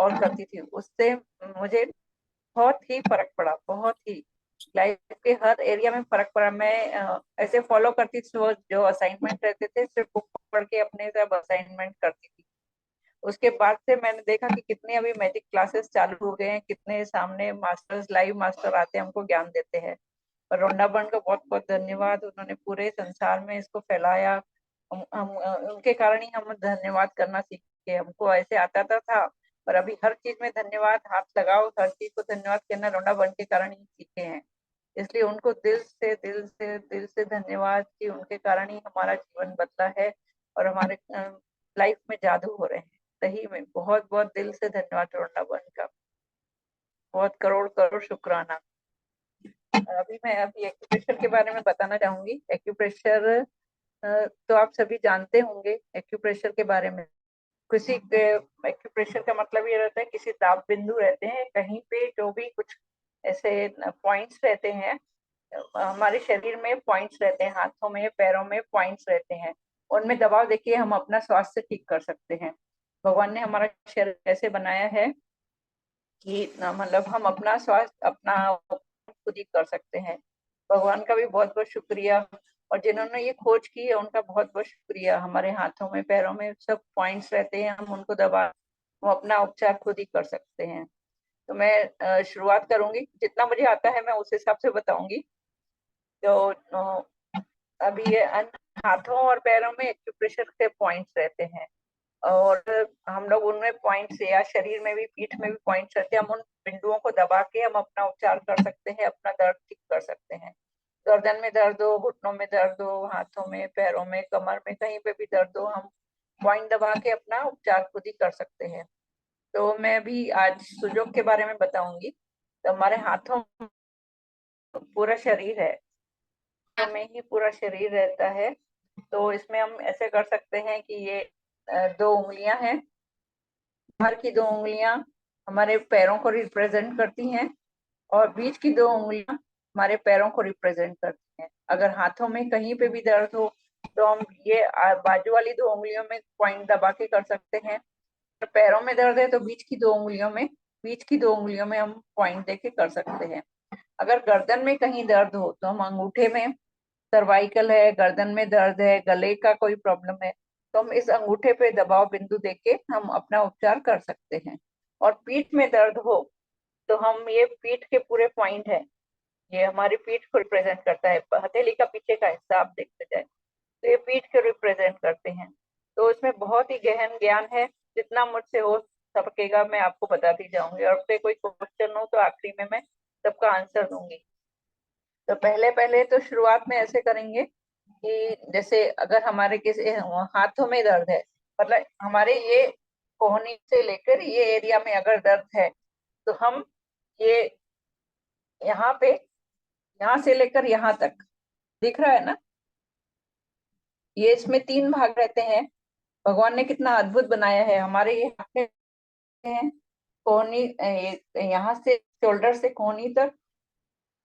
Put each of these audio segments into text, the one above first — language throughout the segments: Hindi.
और करती थी, उससे मुझे बहुत ही फर्क पड़ा, बहुत ही लाइफ के हर एरिया में फर्क पड़ा। मैं ऐसे फॉलो करती थी, वो जो असाइनमेंट रहते थे सिर्फ बुक पढ़ के अपने सब असाइनमेंट करती थी। उसके बाद से मैंने देखा कि कितने अभी मैजिक क्लासेस चालू हो गए हैं, कितने सामने मास्टर्स, लाइव मास्टर आते हैं, हमको ज्ञान देते हैं। और वृंदावन का बहुत बहुत धन्यवाद, उन्होंने पूरे संसार में इसको फैलाया। उनके कारण ही हम धन्यवाद करना सीखे। हमको ऐसे आता था पर अभी हर चीज में धन्यवाद, हाथ लगाओ, हर चीज को धन्यवाद करना वृंदावन के कारण ही सीखे हैं। इसलिए उनको दिल से धन्यवाद कि उनके कारण ही हमारा जीवन बदला है और हमारे लाइफ में जादू हो रहे हैं। सही में बहुत बहुत दिल से धन्यवाद वृंदावन का, बहुत करोड़ करोड़ शुक्राना। अभी एक्यूप्रेशर के बारे में बताना चाहूंगी। एक्यूप्रेशर तो आप सभी जानते होंगे एक्यूप्रेशर के बारे में। किसी एक्यूप्रेशर का मतलब ये रहता है, किसी दाब बिंदु रहते हैं कहीं पे, जो भी कुछ ऐसे पॉइंट्स रहते हैं, हमारे शरीर में पॉइंट्स रहते हैं, हाथों में पैरों में पॉइंट्स रहते हैं, उनमें दबाव देखिए हम अपना स्वास्थ्य ठीक कर सकते हैं। भगवान ने हमारा शरीर ऐसे बनाया है कि मतलब हम अपना स्वास्थ्य अपना खुद ही कर सकते हैं। भगवान का भी बहुत बहुत शुक्रिया, और जिन्होंने ये खोज की है उनका बहुत बहुत शुक्रिया। हमारे हाथों में पैरों में सब पॉइंट्स रहते हैं, हम उनको दबा हम अपना उपचार खुद ही कर सकते हैं। तो मैं शुरुआत करूंगी, जितना मुझे आता है मैं उस हिसाब से बताऊंगी। तो अभी ये हाथों और पैरों में एक्यूप्रेशर के पॉइंट्स रहते हैं, और हम लोग उनमें पॉइंट्स, या शरीर में भी, पीठ में भी पॉइंट्स रहते हैं, हम उन बिंदुओं को दबा के हम अपना उपचार कर सकते हैं, अपना दर्द ठीक कर सकते हैं। गर्दन में दर्द हो, घुटनों में दर्द हो, हाथों में, पैरों में, कमर में, कहीं पे भी दर्द हो, हम पॉइंट दबा के अपना उपचार खुद ही कर सकते हैं। तो मैं भी आज सुजोग के बारे में बताऊंगी। तो हमारे हाथों में पूरा शरीर है, तो में ही पूरा शरीर रहता है। तो इसमें हम ऐसे कर सकते हैं कि ये दो उंगलियां हैं, बाहर की दो उंगलियां हमारे पैरों को रिप्रेजेंट करती हैं, और बीच की दो उंगलियां हमारे पैरों को रिप्रेजेंट करती हैं। अगर हाथों में कहीं पे भी दर्द हो तो हम ये बाजू वाली दो उंगलियों में पॉइंट दबा के कर सकते हैं। अगर पैरों में दर्द है तो बीच की दो उंगलियों में हम पॉइंट देके कर सकते हैं। अगर गर्दन में कहीं दर्द हो तो हम अंगूठे में, सर्वाइकल है, गर्दन में दर्द है, गले का कोई प्रॉब्लम है, तो हम इस अंगूठे पे दबाव बिंदु देके हम अपना उपचार कर सकते हैं। और पीठ में दर्द हो तो हम, ये पीठ के पूरे पॉइंट है, ये हमारी पीठ को रिप्रेजेंट करता है, हथेली का पीछे का हिस्सा आप देखते जाए तो ये पीठ को रिप्रेजेंट करते हैं। तो इसमें बहुत ही गहन ज्ञान है, जितना मुझसे हो सकेगा मैं आपको बताती जाऊंगी, और पे कोई क्वेश्चन हो तो आखिरी में मैं सबका आंसर दूंगी। तो पहले पहले तो शुरुआत में ऐसे करेंगे कि जैसे अगर हमारे किसी हाथों में दर्द है, मतलब हमारे ये कोहनी से लेकर ये एरिया में अगर दर्द है, तो हम ये यहाँ पे, यहाँ से लेकर यहाँ तक, दिख रहा है ना, ये इसमें तीन भाग रहते हैं। भगवान ने कितना अद्भुत बनाया है। हमारे ये हाथ हैं, कोहनी यहाँ से शोल्डर से कोहनी तक,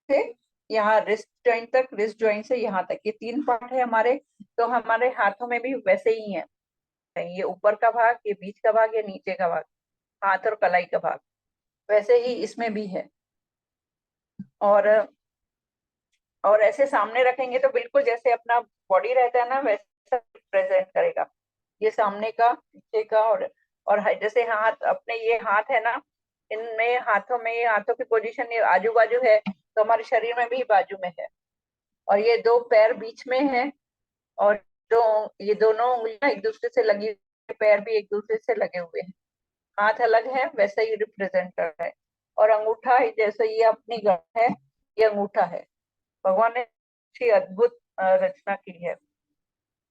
से यहाँ रिस्ट जॉइंट तक, रिस्ट जॉइंट से यहाँ तक, ये तीन पार्ट है हमारे। तो हमारे हाथों में भी वैसे ही है, ये ऊपर का भाग, ये बीच का भाग, ये नीचे का भाग, हाथ और कलाई का भाग, वैसे ही इसमें भी है। और ऐसे सामने रखेंगे तो बिल्कुल जैसे अपना बॉडी रहता है ना, वैसा प्रेजेंट करेगा। ये सामने का, पीछे का, जैसे हाथ, अपने ये हाथ है ना, इनमें हाथों में, ये हाथों की पोजीशन ये आजू बाजू है, तो हमारे शरीर में भी बाजू में है। और ये दो पैर बीच में है, और दो, ये दोनों उंगलियां एक दूसरे से लगी हुई, पैर भी एक दूसरे से लगे हुए हैं, हाथ अलग है, वैसा ही रिप्रेजेंट कर रहा है। और अंगूठा जैसे ये अपनी गर्दन है, ये अंगूठा है। भगवान ने अच्छी अद्भुत रचना की है,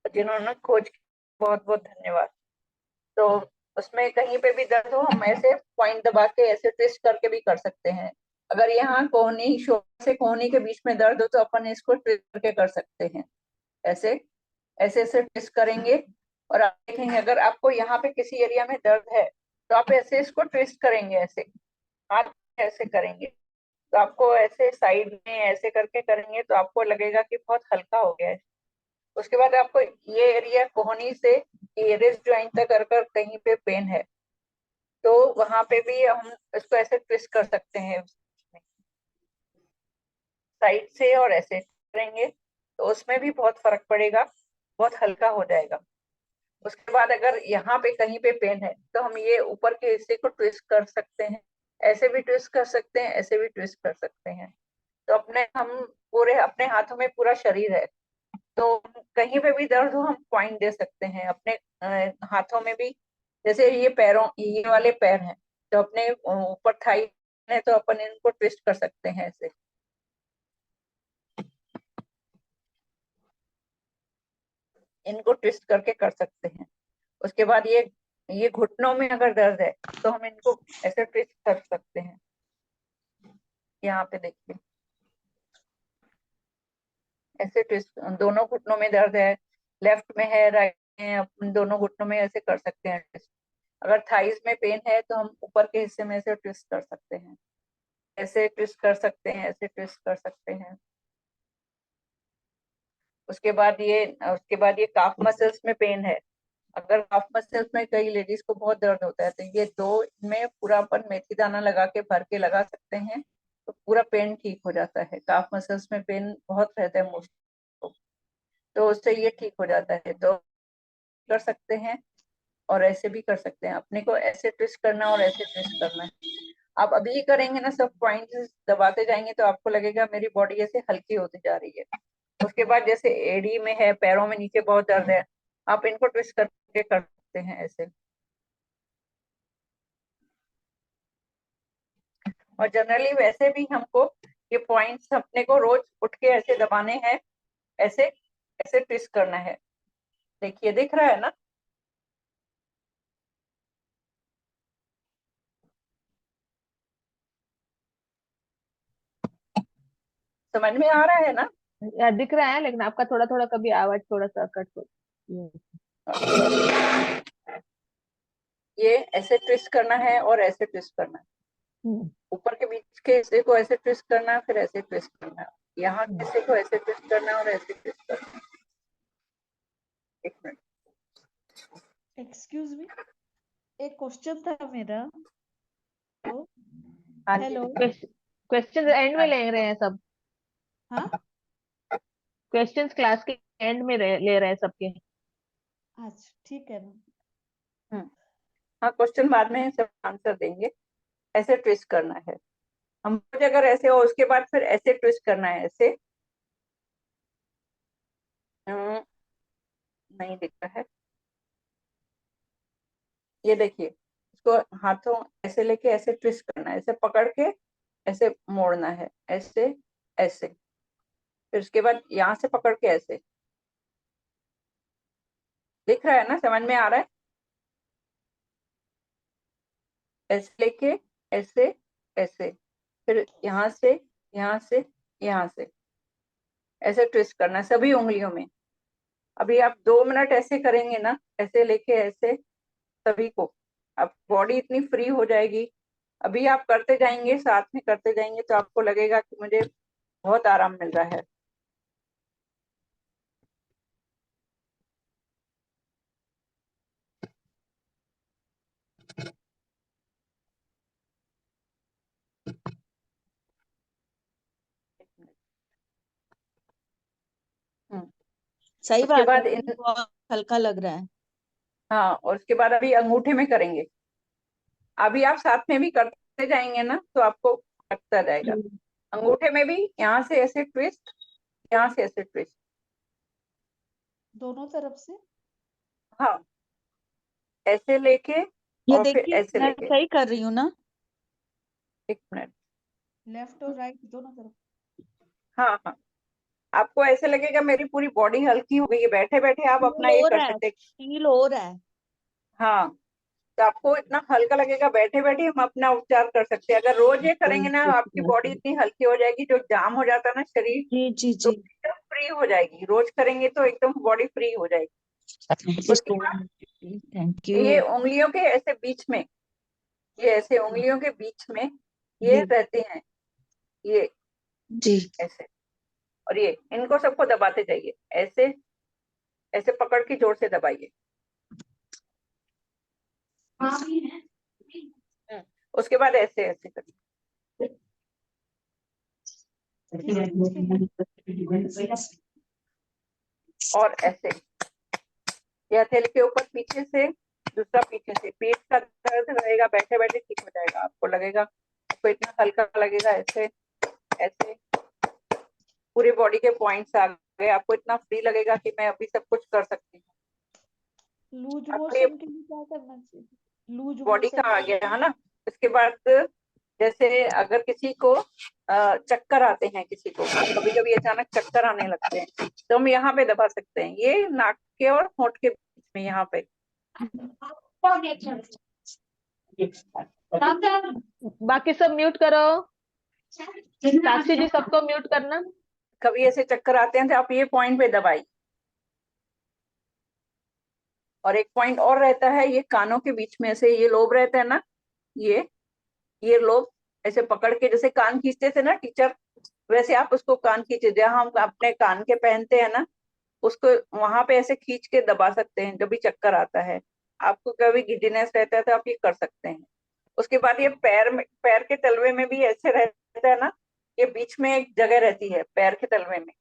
जिन्होंने खोज की, बहुत बहुत धन्यवाद। तो उसमें कहीं पे भी दर्द हो, हम ऐसे पॉइंट दबा के ऐसे ट्विस्ट करके भी कर सकते हैं। अगर यहाँ कोहनी, शोल्डर से कोहनी के बीच में दर्द हो तो अपन इसको ट्विस्ट करके कर सकते हैं। ऐसे ऐसे ऐसे ट्विस्ट करेंगे, और आप देखेंगे अगर आपको यहाँ पे किसी एरिया में दर्द है तो आप ऐसे इसको ट्विस्ट करेंगे, ऐसे हाथ ऐसे करेंगे, तो आपको ऐसे साइड में ऐसे करके करेंगे तो आपको लगेगा कि बहुत हल्का हो गया है। उसके बाद आपको ये एरिया कोहनी से ये रिस्ट ज्वाइंट तक कर कर कहीं पे पेन है तो वहां पे भी हम इसको ऐसे ट्विस्ट कर सकते हैं साइड से, और ऐसे करेंगे तो उसमें भी बहुत फर्क पड़ेगा, बहुत हल्का हो जाएगा। उसके बाद अगर यहाँ पे कहीं पे पेन है तो हम ये ऊपर के हिस्से को ट्विस्ट कर सकते हैं, ऐसे भी ट्विस्ट कर सकते हैं, ऐसे भी ट्विस्ट कर सकते हैं। तो हम पूरे अपने हाथों में पूरा शरीर है, तो कहीं पे भी दर्द हो हम पॉइंट दे सकते हैं अपने हाथों में भी। जैसे ये पैरों, ये वाले पैर हैं, तो अपने ऊपर थाई है तो अपन इनको ट्विस्ट कर सकते हैं ऐसे। इनको ट्विस्ट करके कर सकते हैं। उसके बाद ये घुटनों में अगर दर्द है तो हम इनको ऐसे ट्विस्ट कर सकते हैं। यहाँ पे देखिए, ऐसे ट्विस्ट, दोनों घुटनों में दर्द है, लेफ्ट में है, राइट में है, अपन दोनों घुटनों में ऐसे कर सकते हैं ट्विस्ट। अगर थाइज में पेन है तो हम ऊपर के हिस्से में ऐसे ट्विस्ट कर सकते हैं, ऐसे ट्विस्ट कर सकते हैं, ऐसे ट्विस्ट कर सकते हैं। उसके बाद ये काफ मसल्स में पेन है। अगर काफ मसल्स में कई लेडीज को बहुत दर्द होता है तो ये दो में पूरा अपन मेथी दाना लगा के भर के लगा सकते हैं, तो पूरा पेन ठीक हो जाता है। काफ मसल्स में पेन बहुत रहता है मोस्ट, तो उससे ये ठीक हो जाता है। तो कर सकते हैं और ऐसे भी कर सकते हैं, अपने को ऐसे ट्विस्ट करना और ऐसे ट्विस्ट करना है। आप अभी करेंगे ना, सब पॉइंट्स दबाते जाएंगे तो आपको लगेगा मेरी बॉडी ऐसे हल्की होती जा रही है। उसके बाद जैसे एड़ी में है, पैरों में नीचे बहुत दर्द है, आप इनको ट्विस्ट करके कर सकते हैं ऐसे। और जनरली वैसे भी हमको ये पॉइंट्स अपने को रोज उठ के ऐसे दबाने हैं, ऐसे ऐसे ट्विस्ट करना है। देखिए, दिख रहा है ना? समझ में आ रहा है ना? यार दिख रहा है, लेकिन आपका थोड़ा थोड़ा कभी आवाज थोड़ा सा कट हो। ये ऐसे ट्विस्ट करना है और ऐसे ट्विस्ट करना है। हम्म, ऊपर के बीच के हिस्से को ऐसे ट्विस्ट करना है, फिर ऐसे ट्विस्ट करना है। यहाँ के हम्म। हिस्से को ऐसे ट्विस्ट करना है और ऐसे ट्विस्ट करना है। एक मिनट। एक्सक्यूज मी, एक क्वेश्चन था मेरा। तो हाँ जी। हेलो। क्वेश्चन एंड में हाँ, ले रहे हैं सब। हाँ। क्वेश्चंस क्लास के एंड में ले रहे हैं सबके। अच्छा, ठीक है ना। हम्म, हाँ, क्वेश्चन बाद में सब आंसर देंगे। ऐसे ट्विस्ट करना है हम, अगर ऐसे हो उसके बाद फिर ऐसे ट्विस्ट करना है, ऐसे। नहीं दिख रहा है, ये देखिए, इसको हाथों ऐसे लेके ऐसे ट्विस्ट करना है, ऐसे पकड़ के ऐसे मोड़ना है, ऐसे ऐसे। फिर उसके बाद यहाँ से पकड़ के ऐसे। दिख रहा है ना? समझ में आ रहा है? ऐसे लेके ऐसे ऐसे, फिर यहाँ से, यहाँ से, यहाँ से ऐसे ट्विस्ट करना है सभी उंगलियों में। अभी आप 2 मिनट ऐसे करेंगे ना, ऐसे लेके ऐसे सभी को, अब बॉडी इतनी फ्री हो जाएगी। अभी आप करते जाएंगे, साथ में करते जाएंगे तो आपको लगेगा कि मुझे बहुत आराम मिल रहा है। हम्म, सही उसके बात है, बाद मुझे बहुत हल्का लग रहा है। हाँ, और उसके बाद अभी अंगूठे में करेंगे। अभी आप साथ में भी करते जाएंगे ना तो आपको लगता जाएगा। हम्म। अंगूठे में भी यहाँ से ऐसे ट्विस्ट, यहाँ से ऐसे ट्विस्ट। दोनों तरफ से। हाँ, ऐसे लेके ये और फिर देखिए, ऐसे मैं लेके। सही कर रही हूँ ना? 1 मिनट। लेफ्ट और राइट दोनों तरफ। हाँ हाँ, आपको ऐसे लगेगा मेरी पूरी बॉडी हल्की हो गई है, बैठे बैठे आप फील अपना ये हो कर रहा है, सकते हैं। फील हो रहा है। हाँ, तो आपको इतना हल्का लगेगा, बैठे बैठे हम अपना उपचार कर सकते हैं। अगर रोज ये करेंगे ना, आपकी बॉडी इतनी हल्की हो जाएगी, जो जाम हो जाता है ना शरीर, जी जी तो जी। एकदम फ्री हो जाएगी। रोज करेंगे तो एकदम बॉडी फ्री हो जाएगी। उसके बाद थैंक ये यू। उंगलियों के ऐसे बीच में, ये ऐसे उंगलियों के बीच में ये जी रहते हैं, ये जी। ऐसे। और ये इनको सबको दबाते जाइए, ऐसे ऐसे पकड़ के जोर से दबाइए। उसके बाद ऐसे ऐसे करिए और ऐसे, ये हथेली के ऊपर पीछे से, दूसरा पीछे से। पेट का दर्द रहेगा, बैठे बैठे ठीक हो जाएगा, आपको लगेगा, आपको इतना हल्का लगेगा। ऐसे ऐसे पूरी बॉडी के पॉइंट्स आ गए, आपको इतना फ्री लगेगा कि मैं अभी सब कुछ कर सकती हूँ। लूज अपने मोशन के लिए क्या करना चाहिए? लूज बॉडी का आ मोशन। गया है ना। इसके बाद जैसे अगर किसी को चक्कर आते हैं, किसी को कभी कभी अचानक चक्कर आने लगते हैं, तो हम यहाँ पे दबा सकते हैं, ये नाक के और होंठ के बीच में, यहाँ पे। बाकी सब म्यूट करो। साक्षी जी सबको म्यूट करना। कभी ऐसे चक्कर आते हैं तो आप ये पॉइंट पे दबाइए। और एक पॉइंट और रहता है, ये कानों के बीच में ऐसे ये लोब रहता है ना, ये लोब ऐसे पकड़ के, जैसे कान खींचते थे ना टीचर, वैसे आप उसको कान खींचे, जहां हम अपने कान के पहनते हैं ना, उसको वहां पे ऐसे खींच के दबा सकते हैं जब भी चक्कर आता है। आपको कभी गिडीनेस रहता है तो आप ये कर सकते हैं। उसके बाद ये पैर में, पैर के तलवे में भी ऐसे रहता है ना, ये बीच में एक जगह रहती है पैर के तलवे में,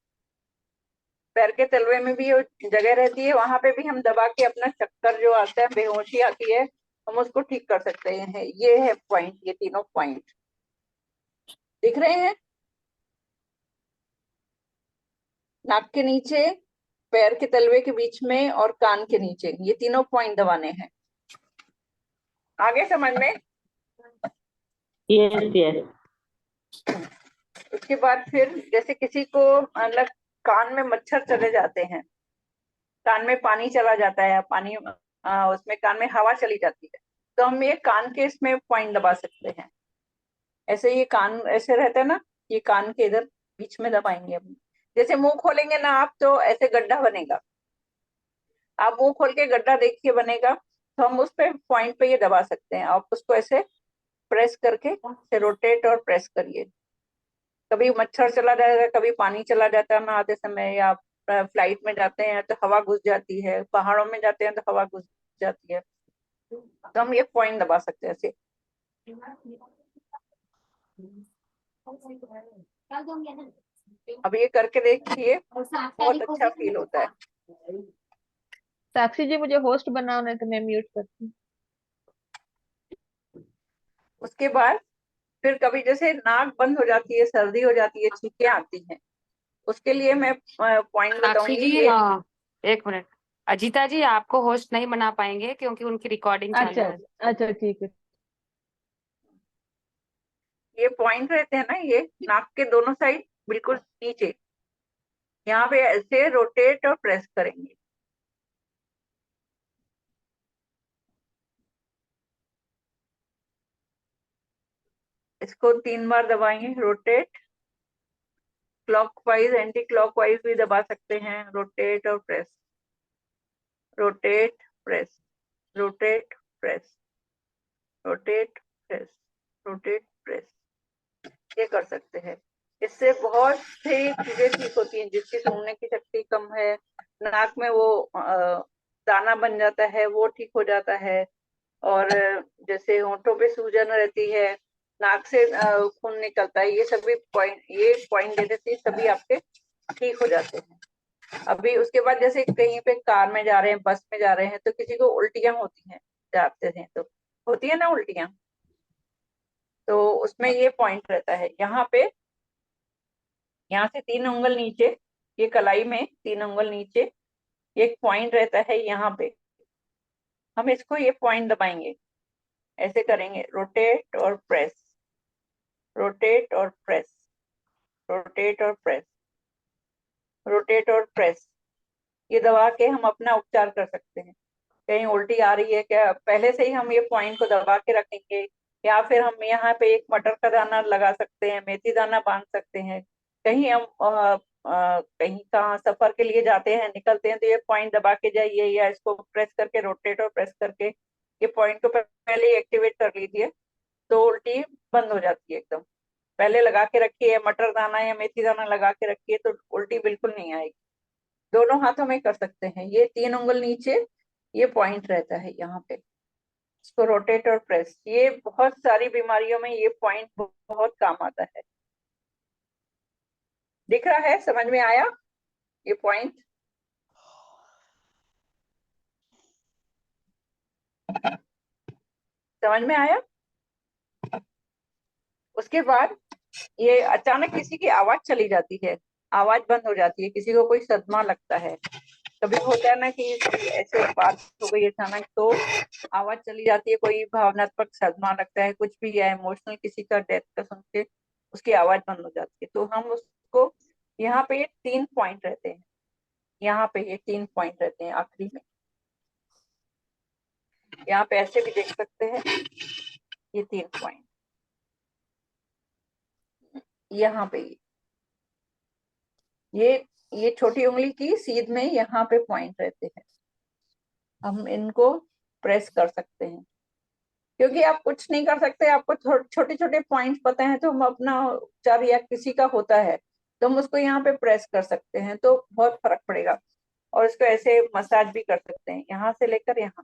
पैर के तलवे में भी ये जगह रहती है, वहां पे भी हम दबा के अपना चक्कर जो आता है, बेहोशी आती है, हम उसको ठीक कर सकते हैं। ये है पॉइंट, ये तीनों पॉइंट दिख रहे हैं। नाक के नीचे, पैर के तलवे के बीच में और कान के नीचे, ये तीनों पॉइंट दबाने हैं। आगे समझ में? Yes yes. उसके बाद फिर जैसे किसी को मतलब कान में मच्छर चले जाते हैं, कान में पानी चला जाता है, पानी उसमें कान में हवा चली जाती है, तो हम ये कान के इसमें पॉइंट दबा सकते हैं। ऐसे ये कान ऐसे रहता है ना, ये कान के इधर बीच में दबाएंगे हम। जैसे मुंह खोलेंगे ना आप, तो ऐसे गड्ढा बनेगा, आप मुंह खोल के गड्ढा देखिए बनेगा, तो हम उस पे पॉइंट पे ये दबा सकते हैं। आप उसको ऐसे प्रेस करके ऐसे रोटेट और प्रेस करिए। कभी मच्छर चला जाएगा, कभी पानी चला जाता है ना आते समय, या फ्लाइट में जाते हैं तो हवा घुस जाती है, पहाड़ों में जाते हैं तो हवा घुस जाती है, तो हम ये पॉइंट दबा सकते हैं ऐसे। अब ये करके देखिए, बहुत अच्छा फील होता है। साक्षी जी मुझे होस्ट बनाओ, नहीं तो मैं म्यूट करती हूँ। उसके बाद फिर कभी जैसे नाक बंद हो जाती है, सर्दी हो जाती है, छींकें आती हैं, उसके लिए मैं पॉइंट साक्षी बताऊंगी जी ये। एक मिनट। अजीता जी आपको होस्ट नहीं बना पाएंगे क्योंकि उनकी रिकॉर्डिंग चालू अच्छा है। अच्छा ठीक है। ये पॉइंट रहते हैं ना, ये नाक के दोनों साइड बिल्कुल नीचे, यहाँ पे ऐसे रोटेट और प्रेस करेंगे। इसको 3 बार दबाएंगे, रोटेट, क्लॉकवाइज एंटी क्लॉकवाइज भी दबा सकते हैं, रोटेट और press, rotate press, rotate press, rotate press, rotate press, ये कर सकते हैं। इससे बहुत सी चीजें ठीक होती हैं। जिसकी सुनने की शक्ति कम है, नाक में वो दाना बन जाता है, वो ठीक हो जाता है। और जैसे होंठों पे सूजन रहती है, नाक से खून निकलता है, ये सभी पॉइंट, ये पॉइंट देने से सभी आपके ठीक हो जाते हैं। अभी उसके बाद जैसे कहीं पे कार में जा रहे हैं, बस में जा रहे हैं, तो किसी को उल्टियां होती हैं, जाते हैं तो होती है ना उल्टियां, तो उसमें ये पॉइंट रहता है यहाँ पे, यहाँ से 3 उंगल नीचे, ये कलाई में 3 उंगल नीचे एक पॉइंट रहता है यहाँ पे, हम इसको ये पॉइंट दबाएंगे, ऐसे करेंगे, रोटेट और प्रेस, रोटेट और प्रेस, रोटेट और प्रेस, रोटेट और प्रेस, ये दबा के हम अपना उपचार कर सकते हैं। कहीं उल्टी आ रही है क्या, पहले से ही हम ये पॉइंट को दबा के रखेंगे, या फिर हम यहाँ पे एक मटर का दाना लगा सकते हैं, मेथी दाना बांध सकते हैं। कहीं हम कहीं कहाँ सफर के लिए जाते हैं, निकलते हैं, तो ये पॉइंट दबा के जाइए, या इसको प्रेस करके, रोटेट और प्रेस करके ये पॉइंट को पहले ही एक्टिवेट कर लीजिए, तो उल्टी बंद हो जाती है एकदम। पहले लगा के रखिए, मटर दाना या मेथी दाना लगा के रखिए, तो उल्टी बिल्कुल नहीं आएगी। दोनों हाथों में कर सकते हैं, ये 3 उंगल नीचे ये पॉइंट रहता है यहाँ पे। इसको रोटेट और प्रेस, ये बहुत सारी बीमारियों में ये पॉइंट बहुत काम आता है। दिख रहा है, समझ में आया ये पॉइंट? समझ में आया? उसके बाद ये अचानक किसी की आवाज चली जाती है, आवाज बंद हो जाती है, किसी को कोई सदमा लगता है, कभी होता है ना कि ऐसे बात हो गई अचानक तो आवाज चली जाती है, कोई भावनात्मक सदमा लगता है, कुछ भी, या इमोशनल किसी का डेथ का सुन के उसकी आवाज बंद हो जाती है, तो हम उसको, यहाँ पे ये 3 पॉइंट रहते हैं, यहाँ पे ये 3 पॉइंट रहते हैं आखिरी में, यहाँ पे ऐसे भी देख सकते हैं, ये 3 पॉइंट यहाँ पे, ये छोटी उंगली की सीध में यहाँ पे पॉइंट रहते हैं, हम इनको प्रेस कर सकते हैं, क्योंकि आप कुछ नहीं कर सकते, आपको छोटे छोटे पॉइंट्स पता है, तो हम अपना उपचार, या किसी का होता है तो हम उसको यहाँ पे प्रेस कर सकते हैं, तो बहुत फर्क पड़ेगा। और इसको ऐसे मसाज भी कर सकते हैं, यहाँ से लेकर यहाँ,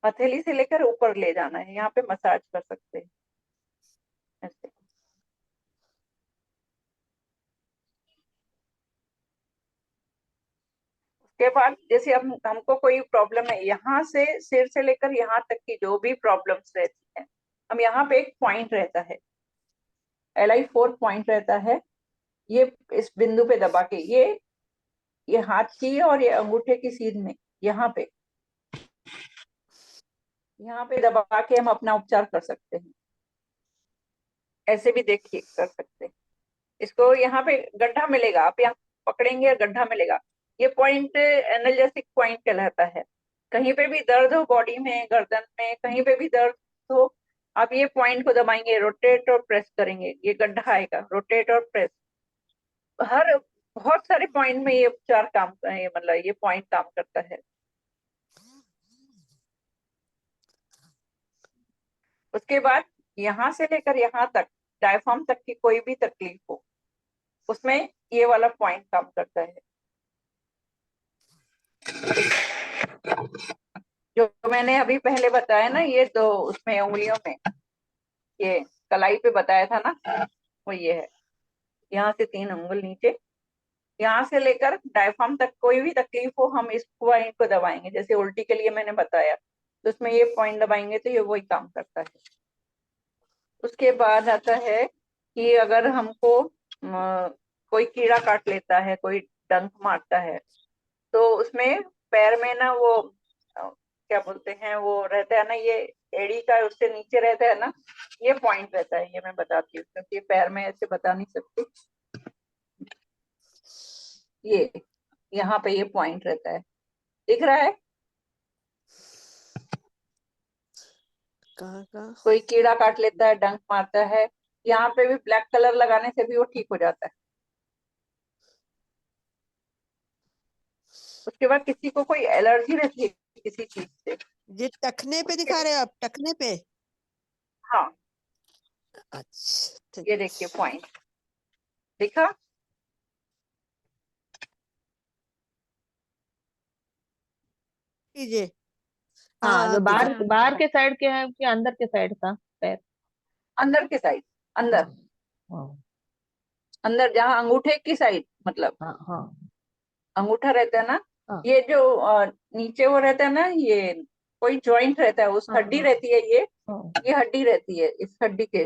हथेली से लेकर ऊपर ले जाना है, यहाँ पे मसाज कर सकते हैं ऐसे। उसके बाद जैसे हमको कोई प्रॉब्लम है, यहाँ से सिर से लेकर यहाँ तक की जो भी प्रॉब्लम्स रहती है, हम यहाँ पे एक पॉइंट रहता है, LI4 पॉइंट रहता है, ये इस बिंदु पे दबा के, ये हाथ की और ये अंगूठे की सीध में, यहाँ पे दबा के हम अपना उपचार कर सकते हैं, ऐसे भी देखिए कर सकते हैं। इसको यहाँ पे गड्ढा मिलेगा, आप यहाँ पकड़ेंगे गड्ढा मिलेगा, ये पॉइंट एनाल्जेसिक पॉइंट कहलाता है। कहीं पे भी दर्द हो बॉडी में, गर्दन में, कहीं पे भी दर्द हो, आप ये पॉइंट को दबाएंगे, रोटेट और प्रेस करेंगे, ये गड्ढा आएगा, रोटेट और प्रेस, हर बहुत सारे पॉइंट में ये उपचार काम, ये मतलब ये पॉइंट काम करता है। उसके बाद यहाँ से लेकर यहाँ तक, डायफ्राम तक की कोई भी तकलीफ हो, उसमें ये वाला पॉइंट काम करता है। जो मैंने अभी पहले बताया ना, ये तो उसमें उंगलियों में, ये कलाई पे बताया था ना, वो ये है, यहाँ से 3 उंगल नीचे, यहाँ से लेकर डायफ्राम तक कोई भी तकलीफ हो, हम इस पॉइंट को दबाएंगे, जैसे उल्टी के लिए मैंने बताया, तो उसमें ये पॉइंट दबाएंगे तो ये वही काम करता है। उसके बाद आता है कि अगर हमको कोई कीड़ा काट लेता है, कोई डंक मारता है, तो उसमें पैर में ना वो क्या बोलते हैं, वो रहता है ना, ये एड़ी का उससे नीचे रहता है ना, ये पॉइंट रहता है, ये मैं बताती हूँ क्योंकि पैर में ऐसे बता नहीं सकती, ये यहाँ पे ये पॉइंट रहता है, दिख रहा है? कहाँ कोई कीड़ा काट लेता है, डंक मारता है, यहाँ पे भी ब्लैक कलर लगाने से भी वो ठीक हो जाता है। उसके बाद किसी को कोई एलर्जी रहती है किसी चीज से, ये टखने पे दिखा रहे हो आप, टखने पे? हाँ, अच्छा, ये देखिए पॉइंट दिखा? कीजिए। हाँ, जो दिख बाहर रहा। बाहर के साइड के है कि अंदर के साइड का पैर? अंदर के साइड, अंदर, हाँ अंदर जहाँ अंगूठे की साइड, मतलब हाँ हाँ अंगूठा रहता है ना, हाँ ये जो नीचे वो रहता है ना, ये कोई जॉइंट रहता है, उस हाँ हड्डी रहती है, हाँ ये हड्डी रहती है, इस हड्डी के,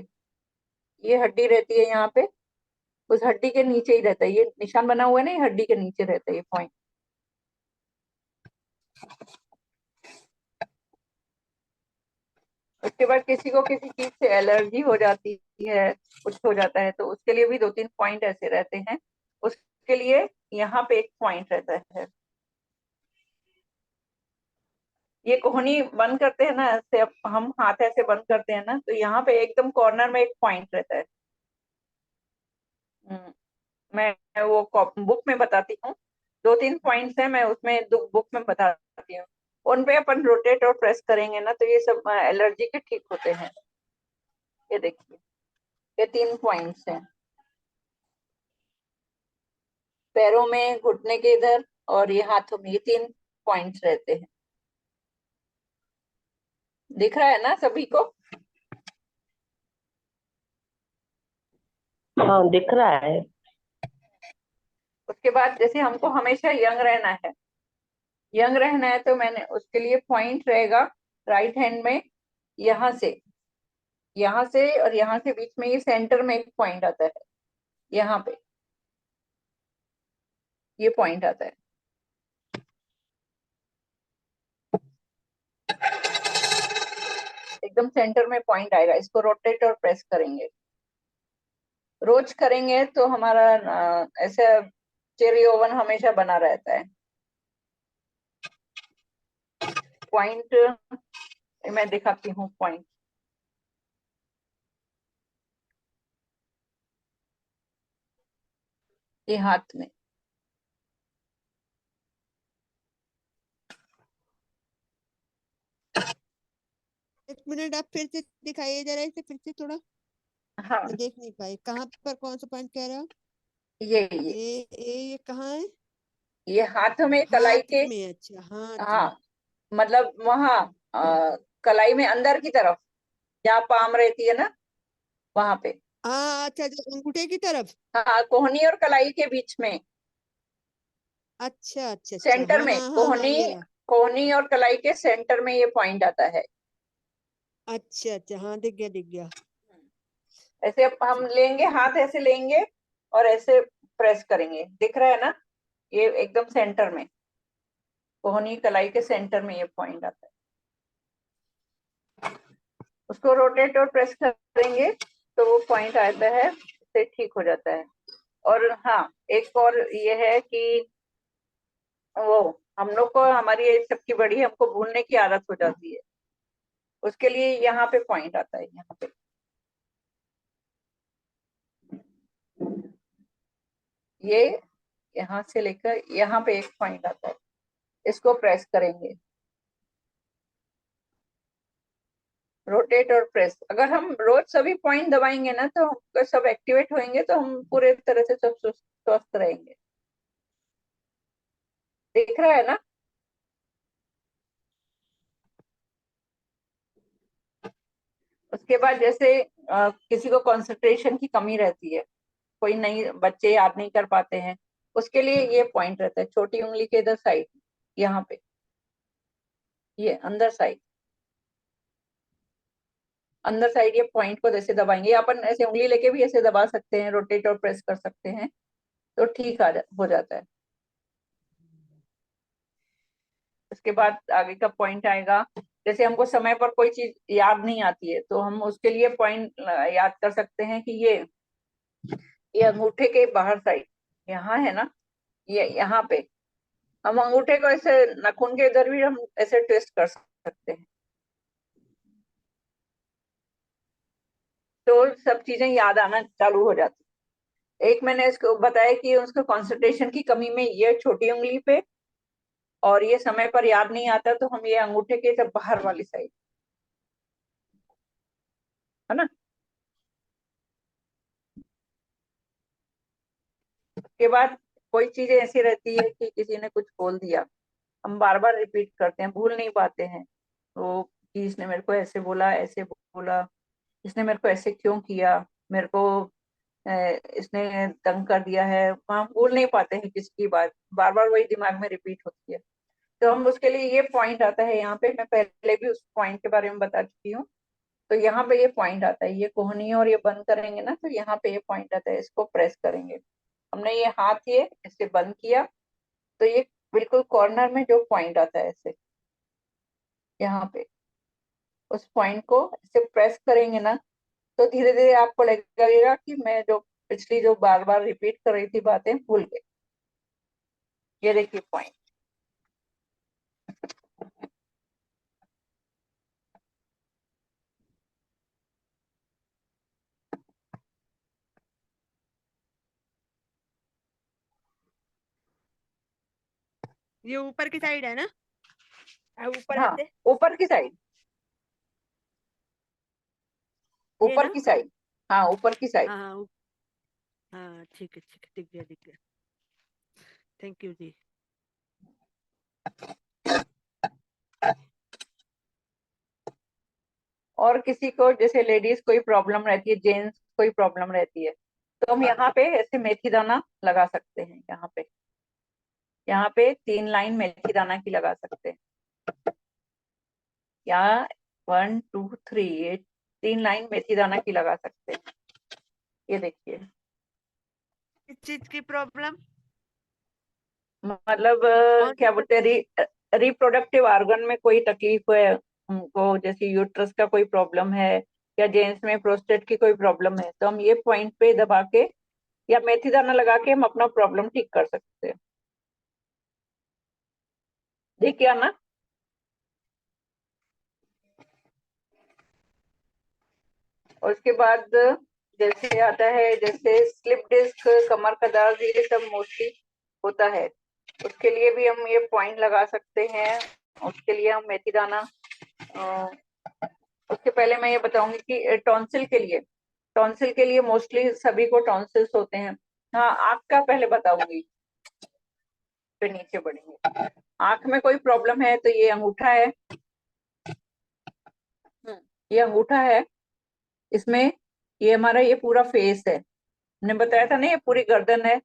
ये हड्डी रहती है यहाँ पे, उस हड्डी के नीचे ही रहता है, ये निशान बना हुआ है ना, ये हड्डी के नीचे रहता है ये पॉइंट। उसके बाद किसी को किसी चीज से एलर्जी हो जाती है, कुछ हो जाता है, तो उसके लिए भी 2-3 पॉइंट ऐसे रहते हैं, उसके लिए यहाँ पे एक पॉइंट रहता है। ये कोहनी बंद करते हैं ना ऐसे, हम हाथ ऐसे बंद करते हैं ना, तो यहाँ पे एकदम कॉर्नर में एक पॉइंट रहता है। मैं वो बुक में बताती हूँ, 2-3 पॉइंट्स है, मैं उसमें बुक में बताती हूँ, उन पे अपन रोटेट और प्रेस करेंगे ना, तो ये सब एलर्जी के ठीक होते हैं। ये देखिए, ये 3 पॉइंट्स हैं, पैरों में, घुटने के इधर, और ये हाथों में, ये 3 पॉइंट्स रहते हैं। दिख रहा है ना सभी को? हाँ दिख रहा है। उसके बाद जैसे हमको हमेशा यंग रहना है, यंग रहना है तो मैंने उसके लिए पॉइंट रहेगा राइट हैंड में, यहाँ से और यहाँ के बीच में ये सेंटर में एक पॉइंट आता है, यहाँ पे ये पॉइंट आता है। एकदम सेंटर में पॉइंट आएगा, इसको रोटेट और प्रेस करेंगे। रोज करेंगे तो हमारा ऐसे चेरी ओवन हमेशा बना रहता है। पॉइंट मैं दिखाती हूँ, पॉइंट ये हाथ में, एक मिनट आप फिर से दिखाइए जरा इसे फिर से थोड़ा, हाँ मैं देख नहीं पाई कहाँ पर कौन सा पॉइंट कह रहे हो। ये ये कहाँ है। ये हाथ में कलाई हाथ के, में, अच्छा हाथ हाँ में। मतलब वहाँ कलाई में अंदर की तरफ, जहाँ पाम रहती है ना वहां पे। हाँ अच्छा, जो अंगूठे की तरफ। हाँ कोहनी और कलाई के बीच में, अच्छा अच्छा अच्छा, सेंटर हाँ में, हाँ हाँ हाँ, कोहनी ये रहा। कोहनी और कलाई के सेंटर में ये पॉइंट आता है। अच्छा अच्छा, हाँ दिख गया दिख गया। ऐसे अब हम लेंगे, हाथ ऐसे लेंगे और ऐसे प्रेस करेंगे, दिख रहा है ना, ये एकदम सेंटर में, कोहनी कलाई के सेंटर में ये पॉइंट आता है। उसको रोटेट और प्रेस करेंगे तो वो पॉइंट आता है, उससे ठीक हो जाता है। और हाँ एक और ये है कि वो हम लोग को, हमारी एज सबकी बड़ी, हमको भूलने की आदत हो जाती है, उसके लिए यहाँ पे पॉइंट आता है, यहाँ पे ये, यहाँ से लेकर यहाँ पे एक पॉइंट आता है, इसको प्रेस करेंगे, रोटेट और प्रेस। अगर हम रोज सभी पॉइंट दबाएंगे ना तो हम सब एक्टिवेट होंगे, तो हम पूरे तरह से सब स्वस्थ रहेंगे। दिख रहा है ना? उसके बाद जैसे किसी को कंसंट्रेशन की कमी रहती है, कोई नहीं, बच्चे याद नहीं कर पाते हैं, उसके लिए ये पॉइंट रहता है छोटी उंगली के इधर साइड, यहाँ पे, ये अंदर साइड, अंदर साइड ये पॉइंट को जैसे दबाएंगे, या अपन ऐसे उंगली लेके भी ऐसे दबा सकते हैं, रोटेट और प्रेस कर सकते हैं, तो ठीक हो जाता है। उसके बाद आगे का पॉइंट आएगा, जैसे हमको समय पर कोई चीज याद नहीं आती है तो हम उसके लिए पॉइंट याद कर सकते हैं कि ये अंगूठे के बाहर साइड यहाँ है ना, ये यहाँ पे हम अंगूठे को ऐसे नाखून के इधर भी हम ऐसे ट्विस्ट कर सकते हैं, तो सब चीजें याद आना चालू हो जाती है। एक मैंने इसको बताया कि उसको कंसंट्रेशन की कमी में ये छोटी उंगली पे, और ये समय पर याद नहीं आता तो हम ये अंगूठे के जब बाहर वाली साइड, है ना। उसके बाद कोई चीजें ऐसी रहती है कि किसी ने कुछ बोल दिया, हम बार बार रिपीट करते हैं, भूल नहीं पाते हैं, तो कि इसने मेरे को ऐसे बोला, ऐसे बोला, इसने मेरे को ऐसे क्यों किया, मेरे को इसने तंग कर दिया है, हम भूल नहीं पाते हैं किसकी बात, बार बार वही दिमाग में रिपीट होती है। तो हम उसके लिए ये पॉइंट आता है यहाँ पे, मैं पहले भी उस पॉइंट के बारे में बता चुकी हूँ। तो यहाँ पे ये पॉइंट आता है, ये कोहनी और ये बंद करेंगे ना तो यहाँ पे ये पॉइंट आता है, इसको प्रेस करेंगे। हमने ये हाथ ये इससे बंद किया तो ये बिल्कुल कॉर्नर में जो पॉइंट आता है ऐसे, यहाँ पे उस पॉइंट को ऐसे प्रेस करेंगे ना तो धीरे धीरे आपको लगेगा कि मैं जो पिछली जो बार बार रिपीट कर रही थी बातें भूल गई। ये देखिए पॉइंट, ये ऊपर की साइड है ना, ऊपर हाँ आते ऊपर की साइड, ये ऊपर ना। की साइड, हाँ ऊपर की साइड। हाँ हाँ हाँ, ठीक है, दिख गया दिख गया। थैंक यू जी। और किसी को जैसे लेडीज कोई प्रॉब्लम रहती है, जेंट्स कोई प्रॉब्लम रहती है, तो हम यहाँ पे ऐसे मेथी दाना लगा सकते हैं। यहाँ पे 3 लाइन मेथी दाना की लगा सकते हैं। यहाँ 1 2 3, ये 3 लाइन मेथी दाना की लगा सकते हैं। ये देखिए, किस चीज की प्रॉब्लम? मतलब कौन क्या सी बोलते हैं, रिप्रोडक्टिव ऑर्गन में कोई तकलीफ है उनको, जैसे यूट्रस का कोई प्रॉब्लम है, या जेंट्स में प्रोस्टेट की कोई प्रॉब्लम है, तो हम ये पॉइंट पे दबा के या मेथी दाना लगा के हम अपना प्रॉब्लम ठीक कर सकते हैं। देखिए ना, और उसके बाद जैसे आता है, जैसे स्लिप डिस्क, कमर का दर्द, ये सब मोस्टली होता है, उसके लिए भी हम ये पॉइंट लगा सकते हैं। उसके लिए हम मेथी दाना, उसके पहले मैं ये बताऊंगी कि टॉन्सिल के लिए मोस्टली सभी को टॉन्सिल्स होते हैं। हाँ, आँख का पहले बताऊंगी, फिर नीचे बढ़ेंगे। आँख में कोई प्रॉब्लम है तो ये अंगूठा है, ये अंगूठा है, इसमें ये हमारा ये पूरा फेस है, हमने बताया था ना, ये पूरी गर्दन है,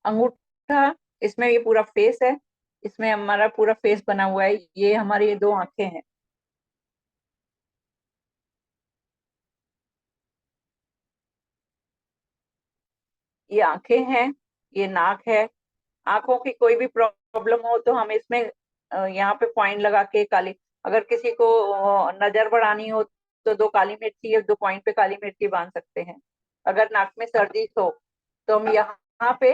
अंगूठा, इसमें ये पूरा फेस है, इसमें हमारा पूरा फेस बना हुआ है, ये हमारी ये 2 आंखें हैं। ये आंखें हैं, ये नाक है। आंखों की कोई भी प्रॉब्लम हो तो हम इसमें यहाँ पे पॉइंट लगा के काली, अगर किसी को नजर बढ़ानी हो तो 2 काली मिर्ची या 2 पॉइंट पे काली मिर्ची बांध सकते हैं। अगर नाक में सर्दी हो तो हम यहाँ पे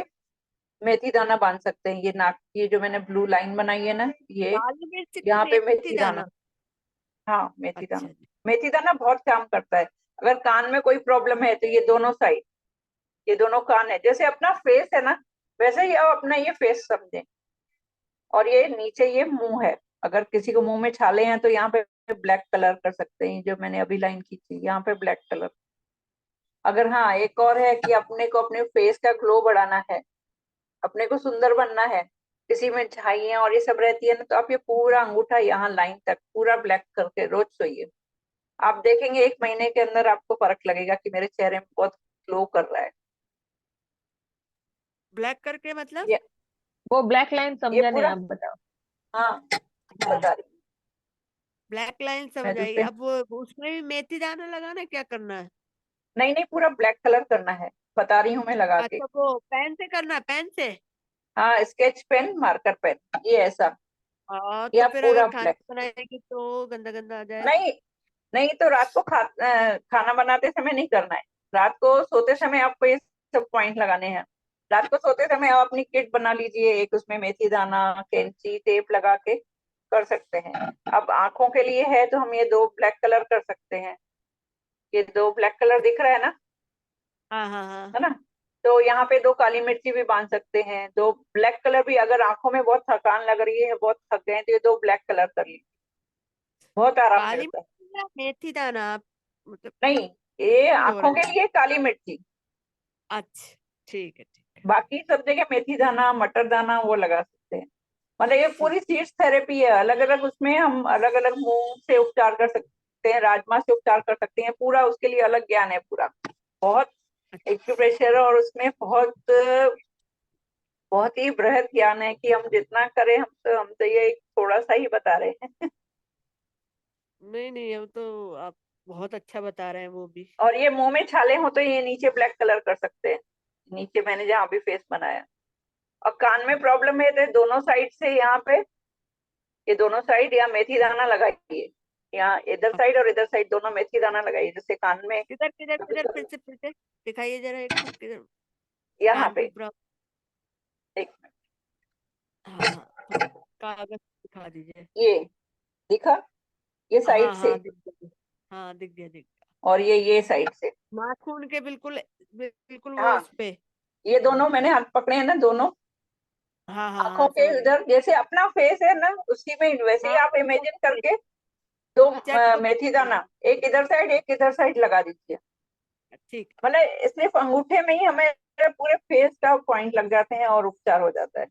मेथी दाना बांध सकते हैं। ये नाक, ये जो मैंने ब्लू लाइन बनाई है ना, ये काली मिर्च की यहाँ पे मेथी मेथी दाना। दाना? हाँ, मेथी दाना, अच्छा जी। मेथी दाना बहुत काम करता है। अगर कान में कोई प्रॉब्लम है तो ये दोनों साइड, ये दोनों कान है, जैसे अपना फेस है ना, वैसे ही आप अपना ये फेस समझें। और ये नीचे ये मुंह है, अगर किसी को मुंह में छाले हैं तो यहाँ पे ब्लैक कलर कर सकते हैं, जो मैंने अभी लाइन की थी यहाँ पे ब्लैक कलर। अगर हाँ, एक और है कि अपने को अपने फेस का ग्लो बढ़ाना है, अपने को सुंदर बनना है, किसी में झाइयां और ये सब रहती है ना, तो आप ये पूरा अंगूठा यहाँ लाइन तक पूरा ब्लैक करके रोज सोइए। आप देखेंगे 1 महीने के अंदर आपको फर्क लगेगा कि मेरे चेहरे में बहुत ग्लो कर रहा है। ब्लैक करके मतलब? ये वो ब्लैक लाइन ये समझा नहीं, पूरा, आप बताओ। हाँ हाँ, बता रही हूँ ब्लैक लाइन मैं समझ आई। जिसपे, अब वो उसमें भी मेथी दाना लगाना है, क्या करना है? नहीं नहीं, पूरा ब्लैक कलर करना है, बता रही हूँ मैं लगा के। अच्छा, वो पेन से करना है, पेन से? हाँ, स्केच पेन, मार्कर पेन, ये ऐसा, हाँ, या तो फिर अगर पूरा खाना ब्लैक। बनाएगी तो गंदा गंदा आ जाए। नहीं नहीं, तो रात को खाना बनाते समय नहीं करना है, रात को सोते समय आपको ये सब पॉइंट लगाने हैं। रात को सोते समय आप अपनी किट बना लीजिए एक, उसमें मेथी दाना, कैंची, टेप लगा के कर सकते हैं। अब आंखों के लिए है तो हम ये 2 ब्लैक कलर कर सकते हैं। ये 2 ब्लैक कलर दिख रहा है ना, हाँ हाँ हाँ। है ना, तो यहाँ पे 2 काली मिर्ची भी बांध सकते हैं, 2 ब्लैक कलर भी, अगर आंखों में बहुत थकान लग रही है, बहुत थक गए हैं, तो ये 2 ब्लैक कलर कर लीजिए, बहुत आराम काली मिलता है। मिर्च या मेथी दाना? मतलब नहीं, ये कंफ्यूज हो आंखों रहा के है। लिए काली मिर्ची, अच्छा, ठीक है ठीक है। बाकी सब जगह मेथी दाना, मटर दाना वो लगा सकते हैं। मतलब ये ठीक। पूरी सीड्स थेरेपी है, अलग अलग, उसमें हम अलग अलग मूंग से उपचार कर सकते हैं, राजमा से उपचार कर सकते हैं, पूरा उसके लिए अलग ज्ञान है पूरा, बहुत अच्छा, एक्यूप्रेशर, और उसमें बहुत बहुत ही बृहद ज्ञान है कि हम जितना करें, हम तो ये एक थोड़ा सा ही बता रहे हैं। नहीं नहीं, अब तो आप बहुत अच्छा बता रहे हैं वो भी। और ये मुंह में छाले हो तो ये नीचे ब्लैक कलर कर सकते हैं, नीचे मैंने जहाँ भी फेस बनाया। और कान में प्रॉब्लम है तो दोनों साइड से यहाँ पे, ये दोनों साइड यहाँ मेथी दाना लगाइए, यहाँ इधर अब साइड और इधर साइड दोनों मेथी दाना लगाइए, जैसे कान में, किधर किधर किधर, फिर से दिखाइए जरा एक बार, किधर? यहाँ कान की पे, प्रॉब्लम? एक हाँ हाँ, थोड़ा कागज दिखा दीजिए। ये दिखा, ये साइड हाँ से, हाँ, दिख गया। हाँ, दिख गया दिख गया। और ये साइड से। नाखून के बिल्कुल बिल्कुल वो हाँ, उस पे। ये दोनों अच्छा। मैंने हाथ पकड़े हैं ना दोनों, हाँ हाँ आंखों हाँ, के समझ गई। इधर, जैसे अपना फेस है ना उसी में वैसे ही हाँ, आप इमेजिन चट करके दो चट मेथी दाना, एक इधर साइड एक इधर साइड लगा दीजिए। ठीक। मतलब सिर्फ अंगूठे में ही हमें पूरे फेस का पॉइंट लग जाते हैं और उपचार हो जाता है।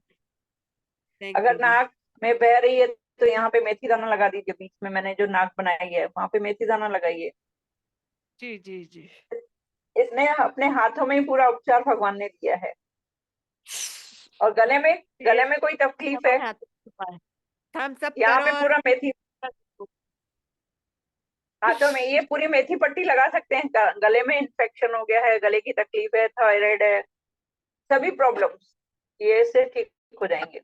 थैंक अगर यू जी। नाक में बह रही है तो यहाँ पे मेथी दाना लगा दीजिए, बीच में मैंने जो नाक बनाई है वहां पे मेथी दाना लगाइए। जी जी जी। इसने अपने हाथों में ही पूरा उपचार भगवान ने दिया है। और ये गले में कोई तकलीफ है, हमारे हाथ में छुपा है। थम्स अप यहाँ करो पे और पूरा मेथी, हाथों में ये पूरी मेथी पट्टी लगा सकते हैं। गले में इन्फेक्शन हो गया है, गले की तकलीफ है, थायराइड है, सभी प्रॉब्लम्स ये से ठीक हो जाएंगे।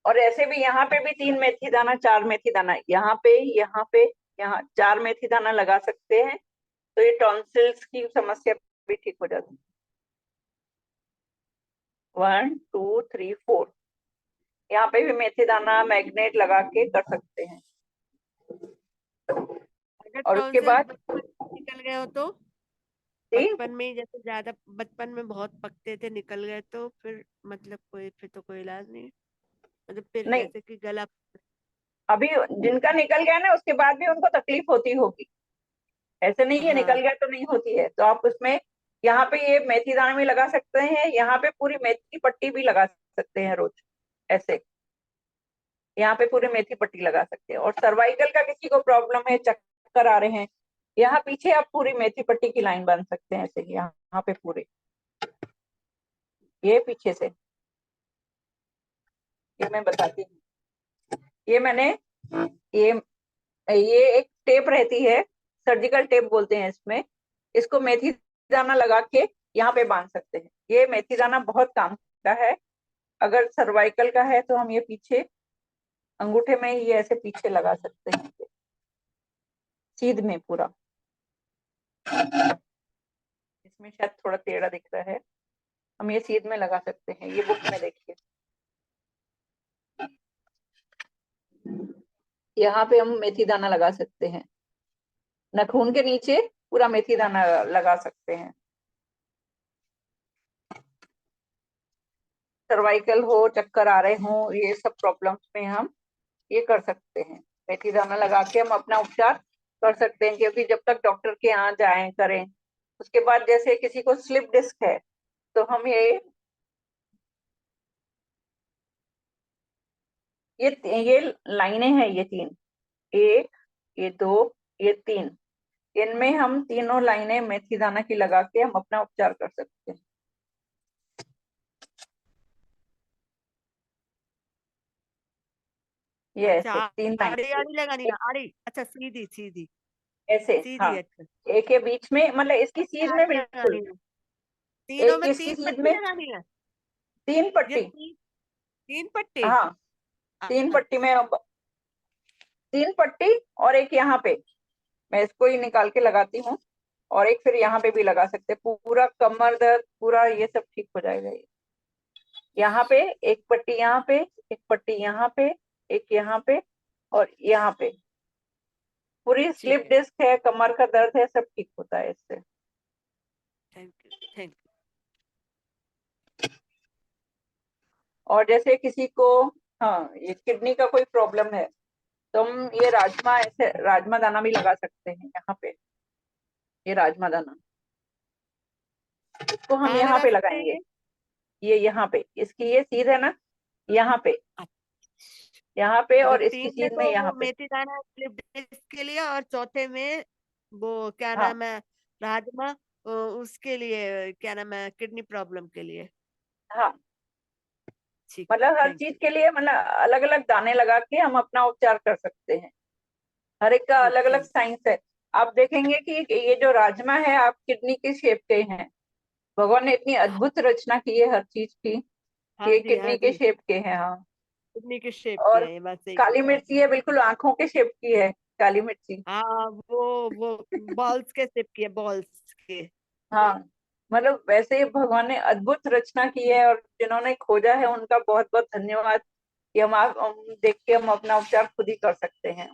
और ऐसे भी यहाँ पे भी 3 मेथी दाना, 4 मेथी दाना, यहाँ पे, यहाँ 4 मेथी दाना लगा सकते हैं, तो ये टॉन्सिल्स की समस्या भी ठीक हो जाती है। 1 2 3 4 यहाँ पे भी मेथी दाना मैग्नेट लगा के कर सकते हैं। अगर और उसके टॉन्सिल बाद बचपन में निकल गए हो तो, जी, बचपन में ही जैसे ज्यादा बचपन में बहुत पकते थे, निकल गए तो फिर मतलब फिर तो कोई इलाज नहीं, मतलब फिर नहीं, जैसे कि गला। अभी जिनका निकल गया ना उसके बाद भी उनको तकलीफ होती होगी, ऐसे नहीं है हाँ निकल गया तो नहीं होती है। तो आप उसमें यहाँ पे ये मेथी दाना भी लगा सकते हैं, यहाँ पे पूरी मेथी की पट्टी भी लगा सकते हैं रोज ऐसे, यहाँ पे पूरी मेथी पट्टी लगा सकते हैं। और सर्वाइकल का किसी को प्रॉब्लम है, चक्कर आ रहे हैं, यहाँ पीछे आप पूरी मेथी पट्टी की लाइन बांध सकते हैं ऐसे, यहाँ पे पूरे ये पीछे से, ये मैं बताती हूँ। ये मैंने ये ये एक टेप रहती है, सर्जिकल टेप बोलते हैं इसमें, इसको मेथी दाना लगा के यहाँ पे बांध सकते हैं। ये मेथी दाना बहुत काम का है। अगर सर्वाइकल का है तो हम ये पीछे अंगूठे में ये ऐसे पीछे लगा सकते हैं, सीध में पूरा। इसमें शायद थोड़ा टेढ़ा दिख रहा है, हम ये सीध में लगा सकते हैं। ये बुक में देखिए, यहाँ पे हम मेथी दाना लगा सकते हैं, नाखून के नीचे पूरा मेथी दाना लगा सकते हैं। सर्वाइकल हो, चक्कर आ रहे हो, ये सब प्रॉब्लम्स में हम ये कर सकते हैं, मेथी दाना लगा के हम अपना उपचार कर सकते हैं। क्योंकि जब तक डॉक्टर के यहाँ जाएं करें, उसके बाद जैसे किसी को स्लिप डिस्क है तो हम ये लाइनें हैं, ये 3, 1 ये 2 ये 3, इनमें हम तीनों लाइनें मेथी दाना की लगा के हम अपना उपचार कर सकते हैं। ये अच्छा, ऐसे 3 आड़ी लाइन आड़ी लगानी है, आड़ी, अच्छा सीधी सीधी ऐसे, सीधी, हाँ, अच्छा। एक के बीच में, मतलब इसकी कितनी सीध में आड़ी बिल्कुल, लगानी है? तीनों एक में इसकी 3 सीध पट्टी में लगानी है? 3 ये पट्टी, 3 पट्टी? हाँ 3 पट्टी में, अच्छा अब 3 पट्टी, और एक यहाँ पे मैं इसको ही निकाल के लगाती हूँ, और एक फिर यहाँ पे भी लगा सकते हैं। पूरा कमर दर्द पूरा ये सब ठीक हो जाएगा। ये यहाँ पे एक पट्टी, यहाँ पे एक पट्टी, यहाँ पे एक, यहाँ पे और यहाँ पे, पूरी ठीक स्लिप है, डिस्क है, कमर का दर्द है, सब ठीक होता है इससे। थैंक यू थैंक और जैसे किसी को, हाँ, ये किडनी का कोई प्रॉब्लम है तो हम ये राजमा, ऐसे राजमा दाना भी लगा सकते हैं यहाँ पे। ये राजमा दाना, इसको यू। हम कहाँ यहाँ लगा पे सकते हैं लगाएंगे, ये? ये यहाँ पे, इसकी ये सीध है ना, यहाँ पे, यहाँ पे, मतलब और इसकी 3 में सीध में तो यहाँ वो पे। मेथी दाना स्लिप डिस्क के लिए, और चौथे में वो क्या हाँ नाम है, राजमा, उसके लिए क्या नाम है, किडनी प्रॉब्लम के लिए। हाँ, ठीक है, मतलब हर थैंक चीज यू। के लिए, मतलब अलग अलग दाने लगा के हम अपना उपचार कर सकते हैं। हर एक का गुड, अलग अलग थैंक साइंस है। आप देखेंगे कि ये जो राजमा है आप किडनी के शेप के हैं, भगवान ने इतनी यू। अद्भुत रचना की है हर चीज की, कि हाँ ये जी हाँ किडनी के जी, शेप के हैं। हाँ, किडनी के शेप के और हैं, ये बात सही काली बोला मिर्ची आपने। है, बिल्कुल आंखों के शेप की है काली मिर्ची। हाँ, वो बॉल्स के शेप की है, बॉल्स के। हाँ, मतलब वैसे ही भगवान ने अद्भुत रचना की है, और जिन्होंने खोजा है उनका बहुत बहुत धन्यवाद, कि हम देख के हम अपना उपचार खुद ही कर सकते हैं।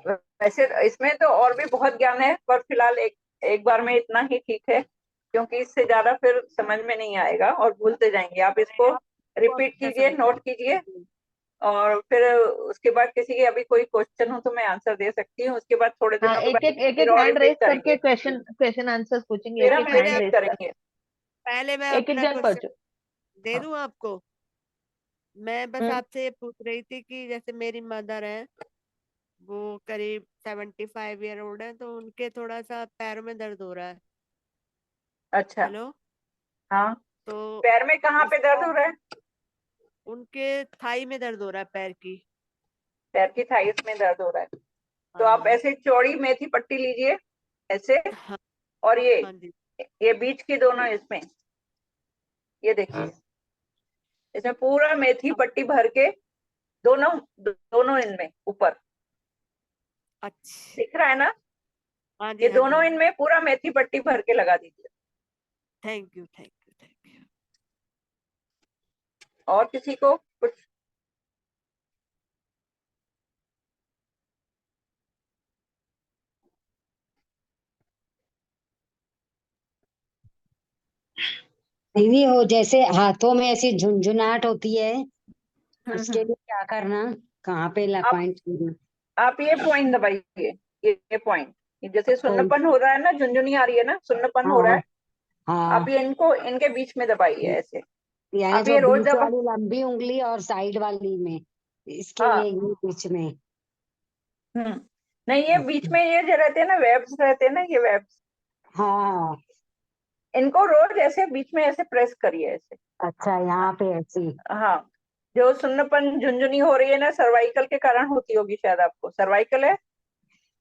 वैसे इसमें तो और भी बहुत ज्ञान है, पर फिलहाल एक बार में इतना ही ठीक है, क्योंकि इससे ज्यादा फिर समझ में नहीं आएगा और भूलते जाएंगे। आप इसको आपको रिपीट अच्छा कीजिए, समझ में नोट कीजिए, और फिर उसके बाद किसी के अभी कोई क्वेश्चन हो तो मैं आंसर दे सकती हूँ। उसके बाद थोड़े हाँ, दिनों के एक बाद एक एक फिर एक और हैंड रिपीट रेस करके करेंगे, क्वेश्चन क्वेश्चन आंसर्स पूछेंगे, फिर एक चलो हम एक हैंड पहले रेस कर। करेंगे। पहले मैं एक एक अपना जन क्वेश्चन पूछो। दे हाँ दूं आपको, मैं बस हम्म, आपसे ये पूछ रही थी कि जैसे मेरी मदर है, वो करीब 75 ईयर ओल्ड है, तो उनके थोड़ा सा पैरों में दर्द हो रहा है। अच्छा। हेलो। हाँ, तो पैर में कहाँ पे दर्द उसका हो रहा है? उनके थाई में दर्द हो रहा है, पैर की। पैर की थाइस में दर्द हो रहा है? तो आप हाँ। ऐसे चौड़ी मेथी पट्टी लीजिए, ऐसे। हाँ। और हाँ जी। ये बीच की दोनों इसमें, ये देखिए, इसमें पूरा मेथी पट्टी भर के दोनों दोनों इनमें ऊपर अच्छा। दिख रहा है ना? हाँ जी, ये हाँ जी, दोनों हाँ। इनमें पूरा मेथी पट्टी भर के लगा दीजिए। Thank you, thank you, thank you. और किसी को कुछ? दीदी वो जैसे हाथों में ऐसी झुनझुनाहट होती है, उसके हम्म। लिए क्या करना, कहाँ पे आप पॉइंट करना? आप ये पॉइंट दबाइए, ये पॉइंट। जैसे कौन? सुन्नपन हो रहा है ना, झुनझुनी आ रही है ना, सुन्नपन हो रहा हाँ है। आप हाँ। ये इनको इनके बीच में दबाइए ऐसे। यानी आप जो ये रोज बीच दबा। वाली लंबी उंगली और साइड वाली में, इसके हाँ। ये बीच में। हम्म। नहीं, ये बीच अच्छा में ये जो रहते हैं ना, वेब्स रहते हैं ना, ये वेब्स, हाँ। इनको रोज ऐसे बीच में ऐसे प्रेस करिए ऐसे। अच्छा, यहाँ पे ऐसी। हाँ। जो सुन्नपन झुनझुनी हो रही है ना, सर्वाइकल के कारण होती होगी शायद। आपको सर्वाइकल है?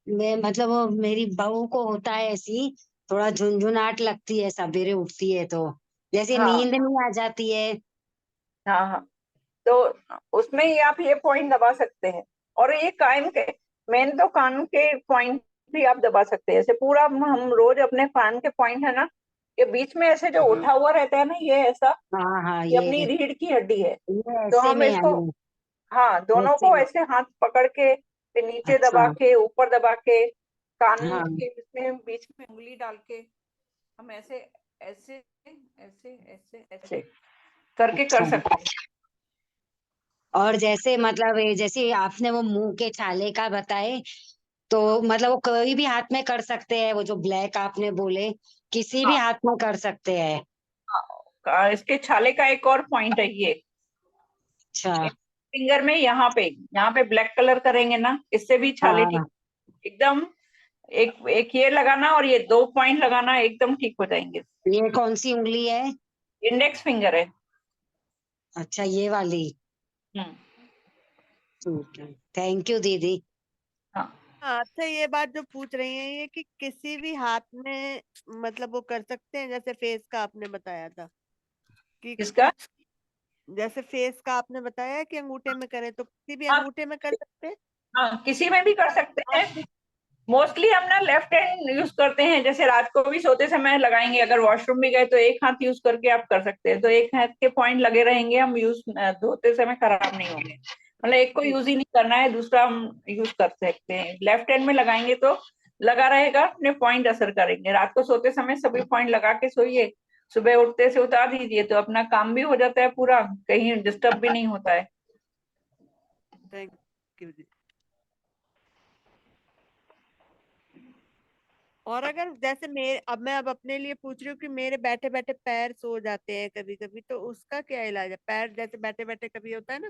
मैं मतलब वो मेरी बहू को होता है ऐसी, थोड़ा झुनझुनाहट लगती है सवेरे उठती है तो, जैसे हाँ नींद नहीं आ जाती है। हाँ हाँ। तो उसमें ही आप ये पॉइंट दबा सकते हैं। और ये कान के, मेन तो कान के पॉइंट भी आप दबा सकते हैं ऐसे पूरा। हम रोज अपने कान के पॉइंट है ना, ये बीच में ऐसे जो उठा हुआ रहता है ना, ये ऐसा, हाँ हाँ, ये अपनी रीढ़ की हड्डी है। ये तो ऐसे हम में इसको, है। हाँ, दोनों ऐसे को में। ऐसे हाथ पकड़ के, फिर नीचे अच्छा। दबा के, ऊपर दबा के, कान हाँ। के इसमें बीच में उंगली डाल के, हम ऐसे ऐसे ऐसे ऐसे ऐसे करके कर अच्छा। सकते हैं। और जैसे मतलब ये जैसे आपने वो मुंह के छाले का बताए, तो मतलब वो कोई भी हाथ में कर सकते हैं, वो जो ब्लैक आपने बोले किसी भी हाँ, हाथ में कर सकते हैं? इसके छाले का एक और पॉइंट है ये। अच्छा। फिंगर में यहाँ पे ब्लैक कलर करेंगे ना, इससे भी छाले ठीक, हाँ। एकदम। एक एक ये लगाना और ये 2 पॉइंट लगाना, एकदम ठीक हो जाएंगे। ये कौन सी उंगली है? इंडेक्स फिंगर है। अच्छा, ये वाली। हम्म। ठीक है, थैंक यू दीदी। हाँ। हाँ, अच्छा, ये बात जो पूछ रही हैं ये कि किसी भी हाथ में मतलब वो कर सकते हैं, जैसे फेस का आपने बताया था कि किसका? कुछ, जैसे फेस का आपने बताया कि अंगूठे में करें, तो किसी भी हाँ अंगूठे में कर सकते हैं। हाँ, किसी में भी कर सकते हैं। मोस्टली हम ना लेफ्ट हैंड यूज करते हैं। जैसे रात को भी सोते समय लगाएंगे, अगर वॉशरूम भी गए तो एक हाथ यूज करके आप कर सकते हैं। तो एक हाथ के पॉइंट लगे रहेंगे, हम यूज धोते समय खराब नहीं होंगे। मतलब एक को ठीक। यूज ही नहीं करना है, दूसरा हम यूज कर सकते हैं। लेफ्ट हैंड में लगाएंगे तो लगा रहेगा, अपने पॉइंट असर करेंगे। रात को सोते समय सभी पॉइंट लगा के सोइए, सुबह उठते से उतार दीजिए, तो अपना काम भी हो जाता है पूरा, कहीं डिस्टर्ब भी नहीं होता है। थैंक यू जी। और अगर जैसे मेरे, अब मैं अब अपने लिए पूछ रही हूँ कि मेरे बैठे बैठे पैर सो जाते हैं कभी कभी, तो उसका क्या इलाज है? पैर जैसे बैठे बैठे कभी होता है ना,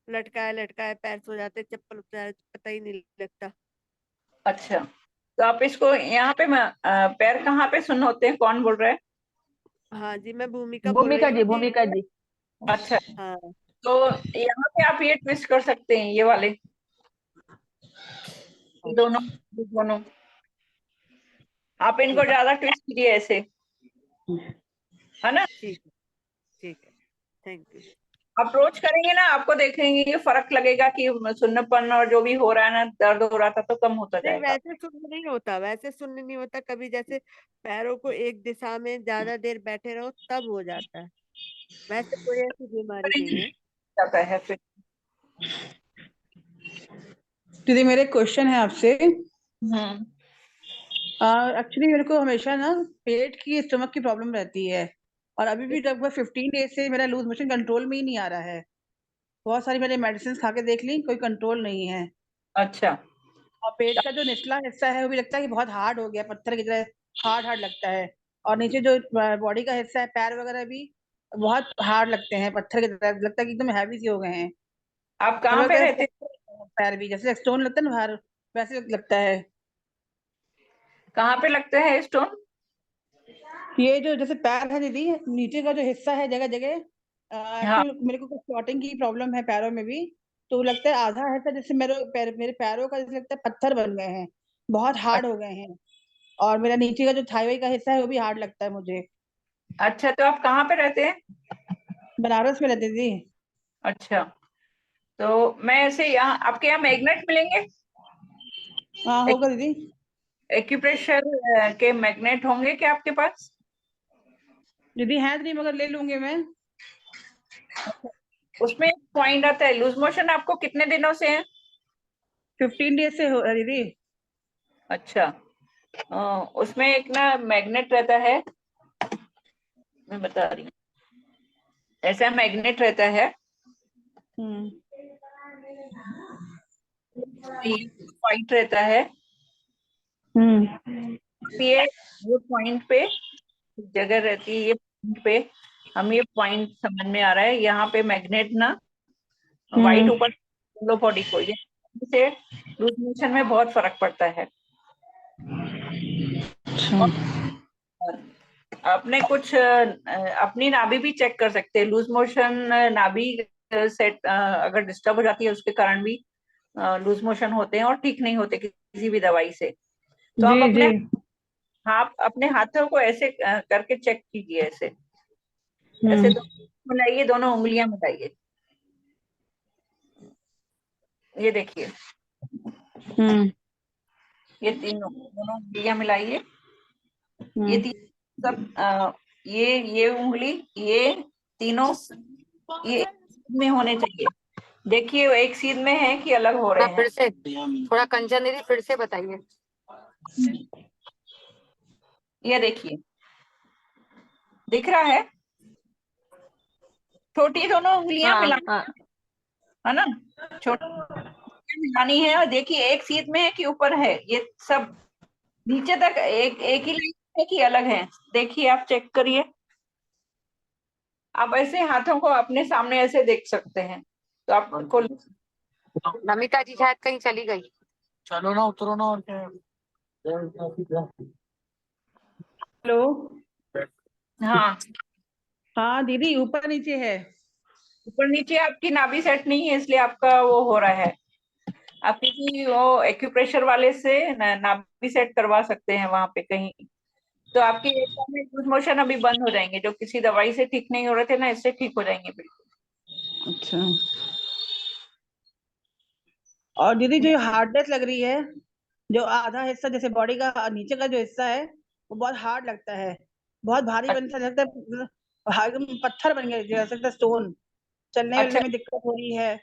लटका है पैर सो जाते हैं, चप्पल उतार पता ही नहीं लगता। अच्छा, तो आप इसको यहाँ पे पैर कहाँ पे सुन्न होते हैं? कौन बोल रहा है? हाँ जी, मैं भूमिका बोल भूमिका रही जी, हूँ कि भूमिका जी। अच्छा, हाँ। तो यहाँ पे आप ये ट्विस्ट कर सकते हैं, ये वाले दोनों, दोनों। आप इनको ठीक। ज्यादा ट्विस्ट कीजिए ऐसे, है ना? ठीक है। ठीक है। Thank you. अप्रोच करेंगे ना, आपको देखेंगे कि फर्क लगेगा कि सुन्नपन और जो भी हो रहा है ना, दर्द हो रहा था, तो कम होता नहीं, जाएगा। वैसे सुन्न नहीं होता, वैसे सुन्न नहीं होता कभी, जैसे पैरों को एक दिशा में ज्यादा देर बैठे रहो तब हो जाता है। वैसे कोई ऐसी बीमारी नहीं है। जाता है फिर। दीदी मेरे क्वेश्चन है आपसे। हम्म। एक्चुअली मेरे को हमेशा ना पेट की, स्टमक की प्रॉब्लम रहती है, और अभी भी लगभग 15 डेज से मेरा लूज मोशन कंट्रोल में ही नहीं आ रहा है। बहुत सारी मैंने मेडिसिन खा के देख ली, कोई कंट्रोल नहीं है। अच्छा। और पेट का जो निचला हिस्सा है वो भी लगता है कि बहुत हार्ड हो गया, पत्थर की तरह हार्ड हार्ड लगता है। और नीचे जो बॉडी का हिस्सा है, पैर वगैरह भी बहुत हार्ड लगते हैं, पत्थर की तरह लगता है कि एकदम हैवी से हो गए हैं। आप कभी कहाँ पे लगता है रहते पैर भी जैसे स्टोन लगता है ना बाहर, वैसे लगता है। कहाँ पे लगते हैं स्टोन? ये जो जैसे पैर है दीदी, नीचे का जो हिस्सा है जगह जगह, हाँ। एक्चुअली मेरे को कुछ क्लॉटिंग की प्रॉब्लम है पैरों में भी। तो लगता है आधा हिस्सा जैसे मेरे पैरों का जैसे लगता है पत्थर बन गए हैं, बहुत हार्ड हो गए हैं। और मेरा नीचे का जो थाई का हिस्सा है वो भी हार्ड लगता है मुझे। अच्छा, तो आप कहाँ पे रहते हैं? बनारस में रहती थी। अच्छा, तो मैं ऐसे यहाँ आपके यहाँ मैग्नेट मिलेंगे? हाँ होगा दीदी। एक्यूप्रेशर के मैग्नेट होंगे क्या आपके पास? दीदी है दीदी, मगर ले लूंगी मैं। उसमें एक पॉइंट आता है, लूज मोशन आपको कितने दिनों से है? 15 डेज से हो दीदी। अच्छा, उसमें एक ना मैग्नेट रहता है, मैं बता रही हूँ, ऐसा मैग्नेट रहता है। हम्म। पॉइंट रहता है, ये पॉइंट पे जगह रहती है, ये पॉइंट पे हम ये पॉइंट समझ में आ रहा है, यहाँ पे मैग्नेट ना वाइट ऊपर लो बॉडी को, ये से लूज मोशन में बहुत फर्क पड़ता है। आपने कुछ अपनी नाभि भी चेक कर सकते हैं, लूज मोशन नाभि सेट अगर डिस्टर्ब हो जाती है उसके कारण भी लूज मोशन होते हैं और ठीक नहीं होते किसी भी दवाई से। तो आप जी जी। अपने हाथों को ऐसे करके चेक कीजिए, ऐसे ऐसे मिलाइए, दोनों उंगलियां मिलाइए, ये देखिए, ये तीनों दोनों उंगलियां मिलाइए, ये तीन सब ये उंगली, ये तीनों ये में होने चाहिए। देखिए एक सीध में है कि अलग हो रहे फिर हैं? से थोड़ा कंचन दीदी फिर से बताइए। ये देखिए, दिख रहा है? छोटी दोनों उंगलियां हाँ मिलानी हाँ है ना, छोटी मिलानी है। और देखिए एक सीध में है कि ऊपर है, ये सब नीचे तक एक एक ही लाइन है कि अलग है? देखिए आप चेक करिए, आप ऐसे हाथों को अपने सामने ऐसे देख सकते हैं, तो आपको नमिता जी शायद कहीं चली गई। चलो ना, उतरो ना, और क्या हेलो। हाँ, हाँ दीदी, ऊपर नीचे है। ऊपर नीचे आपकी नाभि सेट नहीं है, इसलिए आपका वो हो रहा है। आप किसी वो एक्यूप्रेशर वाले से नाभि सेट करवा सकते हैं वहां पे कहीं, तो आपकी लूज मोशन अभी बंद हो जाएंगे, जो किसी दवाई से ठीक नहीं हो रहे थे ना, इससे ठीक हो जाएंगे बिल्कुल। अच्छा। और दीदी जो हार्डनेस लग रही है, जो आधा हिस्सा जैसे बॉडी का नीचे का जो हिस्सा है वो बहुत हार्ड लगता है, बहुत भारी बन सा लगता है, एकदम पत्थर बन गया जैसे लगता है स्टोन। चलने अच्छा, वलने में दिक्कत हो रही है।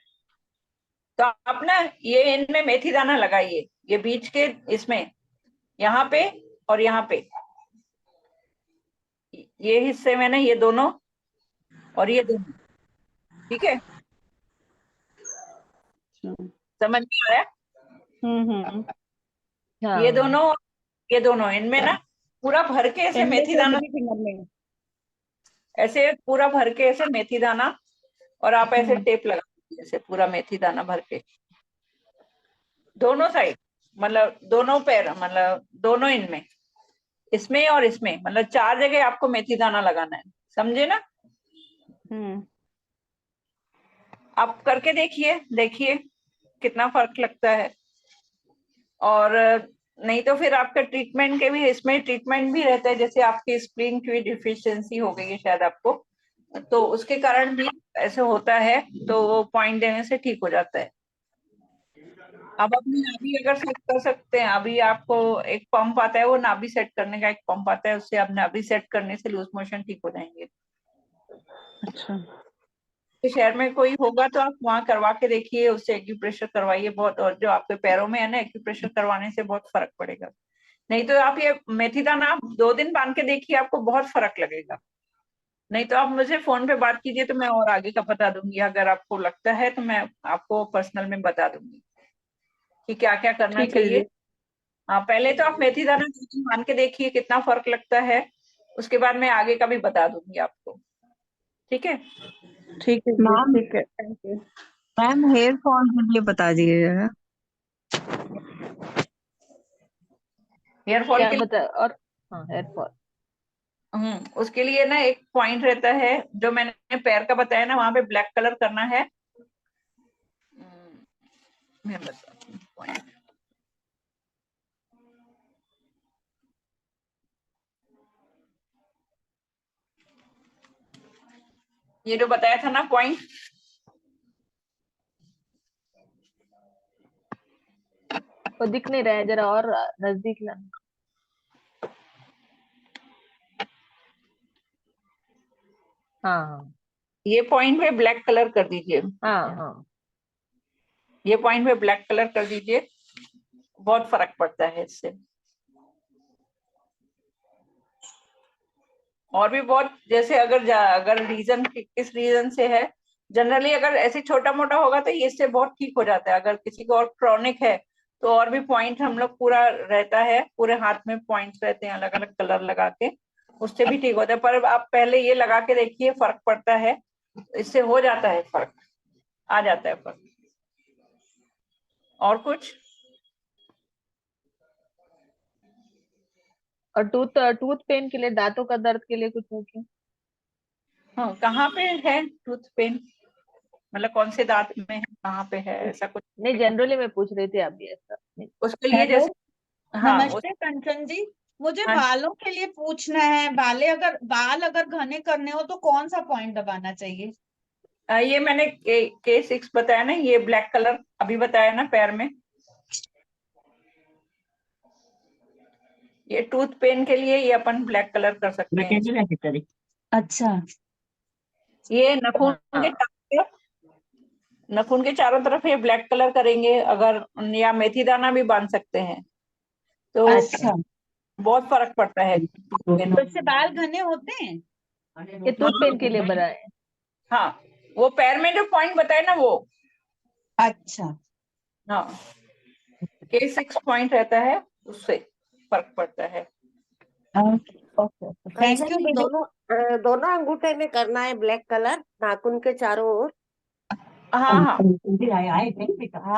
तो आप ना ये इनमें मेथी दाना लगाइए, ये बीच के इसमें, यहाँ पे और यहाँ पे, ये हिस्से में ना, ये दोनों और ये दोनों, ठीक है? समझ में आया? हम्म। ये हाँ दोनों, ये दोनों, इनमें ना पूरा भर के ऐसे इंडेक्स मेथी और दाना, मिडिल फिंगर में। ऐसे पूरा भर के ऐसे मेथी दाना, और आप ऐसे हम्म। टेप लगा दीजिए, ऐसे पूरा मेथी दाना भर के दोनों साइड, मतलब दोनों पैर, मतलब दोनों इनमें, इसमें और इसमें, मतलब 4 जगह आपको मेथी दाना लगाना है, समझे ना? हम्म। आप करके देखिए, देखिए कितना फर्क लगता है। और नहीं तो फिर आपका ट्रीटमेंट के भी, इसमें ट्रीटमेंट भी रहता है, जैसे आपकी स्प्लिंग की डिफिशियंसी हो गई है शायद आपको, तो उसके कारण भी ऐसे होता है, तो वो पॉइंट देने से ठीक हो जाता है। अब अपनी नाभि अगर सेट कर सकते हैं, अभी आपको एक पंप आता है, वो नाभि सेट करने का एक पंप आता है, उससे आप नाभि सेट करने से लूज मोशन ठीक हो जाएंगे। अच्छा। तो शहर में कोई होगा तो आप वहाँ करवा के देखिए, उससे एक्यूप्रेशर करवाइए बहुत, और जो आपके पैरों में है ना, एक्यूप्रेशर करवाने से बहुत फर्क पड़ेगा। नहीं तो आप ये मेथी दाना आप 2 दिन बांध के देखिए, आपको बहुत फर्क लगेगा। नहीं तो आप मुझे फोन पे बात कीजिए, तो मैं और आगे का बता दूंगी, अगर आपको लगता है तो मैं आपको पर्सनल में बता दूंगी कि क्या क्या करना ठीक है चाहिए। दीदी। हाँ, पहले तो आप मेथी दाना 2 दिन बांध के देखिए कितना फर्क लगता है, उसके बाद मैं आगे का भी बता दूंगी आपको। ठीक है। ठीक है जी, मैम ठीक है, thank you. Ma'am hair fall के लिए बता दीजिएगा। हेयर फॉल क्या के लिए बता और हाँ हेयर फॉल उसके लिए ना एक पॉइंट रहता है, जो मैंने पैर का बताया ना, वहां पे ब्लैक कलर करना है। मैं बताती हूँ point। ये जो बताया था ना पॉइंट, वो दिख नहीं रहा है, जरा और नजदीक लाना। हाँ हाँ ये पॉइंट पे ब्लैक कलर कर दीजिए। हाँ हाँ ये पॉइंट पे ब्लैक कलर कर दीजिए, बहुत फर्क पड़ता है इससे। और भी बहुत, जैसे अगर रीजन किस रीजन से है, जनरली अगर ऐसे छोटा मोटा होगा तो ये इससे बहुत ठीक हो जाता है। अगर किसी को और क्रॉनिक है तो और भी पॉइंट हम लोग पूरा रहता है, पूरे हाथ में पॉइंट्स रहते हैं अलग अलग कलर लगा के, उससे भी ठीक होता है। पर आप पहले ये लगा के देखिए, फर्क पड़ता है, इससे हो जाता है फर्क, आ जाता है फर्क। और कुछ? और टूथ टूथ पेन के लिए, दांतों का दर्द के लिए कुछ हो क्या? हाँ, कहाँ पे है टूथ पेन? मतलब कौन से दांत में है, कहाँ पे है, ऐसा कुछ? नहीं, जनरली मैं पूछ रही थी अभी, ऐसा नहीं। उसके लिए हेलो, जैसे हाँ नमस्ते कंचन जी। मुझे हाँ, बालों के लिए पूछना है, बाल अगर घने करने हो तो कौन सा पॉइंट दबाना चाहिए? ये मैंने K6 बताया ना, ये ब्लैक कलर अभी बताया ना पैर में। ये टूथ पेन के लिए ये अपन ब्लैक कलर कर सकते हैं। अच्छा। ये नाखून के हाँ चारों तरफ, नाखून के चारों तरफ ये ब्लैक कलर करेंगे अगर, या मेथी दाना भी बांध सकते हैं, तो अच्छा, बहुत फर्क पड़ता है। तो इससे बाल घने होते हैं? ये टूथ पेन के लिए बनाए। हाँ, वो पैर में जो पॉइंट बताए ना वो, अच्छा, हाँ, K6 पॉइंट रहता है, उससे फर्क पड़ता है। Okay okay, thank Kanchan you ji, दीदी। दोनों अंगूठे में करना है ब्लैक कलर, नाखून के चारों ओर। हाँ हाँ, हाँ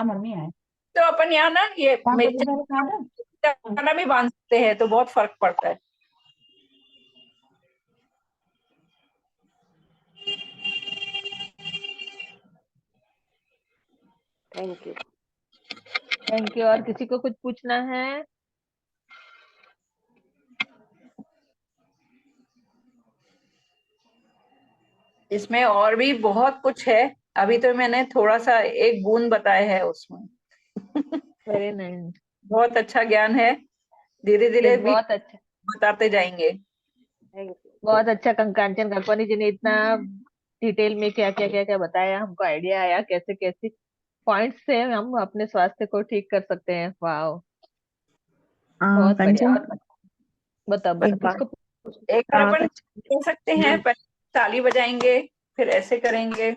मम्मी आए। तो अपन यहाँ ना ये पाँच बजे मेथी पहले खा लो। दाना भी बांध सकते हैं, तो बहुत फर्क पड़ता है। Thank you. Thank you. और किसी को कुछ पूछना है? इसमें और भी बहुत कुछ है, अभी तो मैंने थोड़ा सा एक बूंद बताया है उसमें। Very nice. बहुत अच्छा ज्ञान है, धीरे ये धीरे भी बहुत अच्छा, बताते जाएंगे। Thank you. बहुत अच्छा कंकांचन काकवानी जी ने इतना डिटेल में क्या क्या बताया, हमको आइडिया आया कैसे कैसे पॉइंट्स से हम अपने स्वास्थ्य को ठीक कर सकते हैं। वाह, बहुत बढ़िया। कंचन और बताओ एक बताओ बात। किसको एक बार अपन कंचन कर सकते हैं, पहले ताली बजाएंगे, फिर ऐसे करेंगे,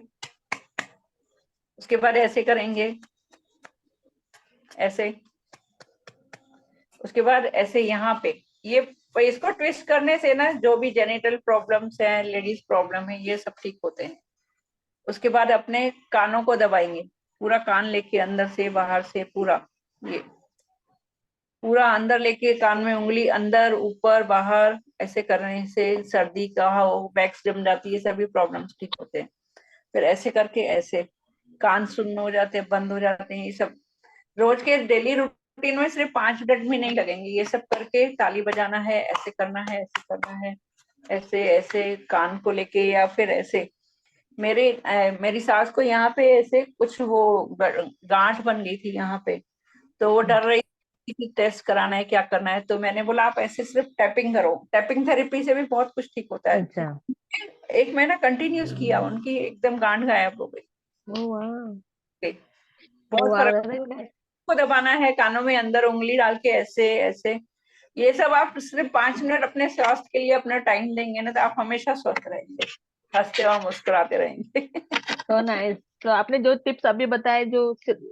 उसके बाद ऐसे करेंगे, ऐसे, उसके बाद ऐसे यहाँ पे, ये इसको ट्विस्ट करने से ना जो भी जेनिटल प्रॉब्लम्स हैं, लेडीज प्रॉब्लम है, ये सब ठीक होते हैं। उसके बाद अपने कानों को दबाएंगे, पूरा कान लेके अंदर से बाहर से पूरा, ये पूरा अंदर लेके कान में उंगली अंदर ऊपर बाहर, ऐसे करने से सर्दी का हो, वैक्स जम जाती है, सभी प्रॉब्लम्स ठीक होते हैं। फिर ऐसे करके ऐसे कान सुन्न हो जाते हैं, बंद हो जाते हैं। ये सब रोज के डेली रूटीन में सिर्फ 5 मिनट भी नहीं लगेंगे, ये सब करके ताली बजाना है, ऐसे करना है, ऐसे करना है, ऐसे ऐसे कान को लेके, या फिर ऐसे। मेरी सास को यहाँ पे ऐसे कुछ वो गांठ बन गई थी यहाँ पे, तो वो डर रही थी कि टेस्ट कराना है, क्या करना है, तो मैंने बोला आप ऐसे सिर्फ टैपिंग करो, टैपिंग थेरेपी से भी बहुत कुछ ठीक होता है। अच्छा। 1 महीना कंटिन्यूस किया, उनकी एकदम गांठ गायब हो गई। ओ वाह, ओ बहुत वाह, फर्क वेरी नाइस। को दबाना है, कानों में अंदर उंगली डाल के ऐसे ऐसे, ये सब आप सिर्फ 5 मिनट अपने स्वास्थ्य के लिए अपना टाइम देंगे ना, तो आप हमेशा स्वस्थ रहेंगे, हंसते और मुस्कुराते रहेंगे। तो नाइस। तो आपने जो टिप्स अभी बताए, जो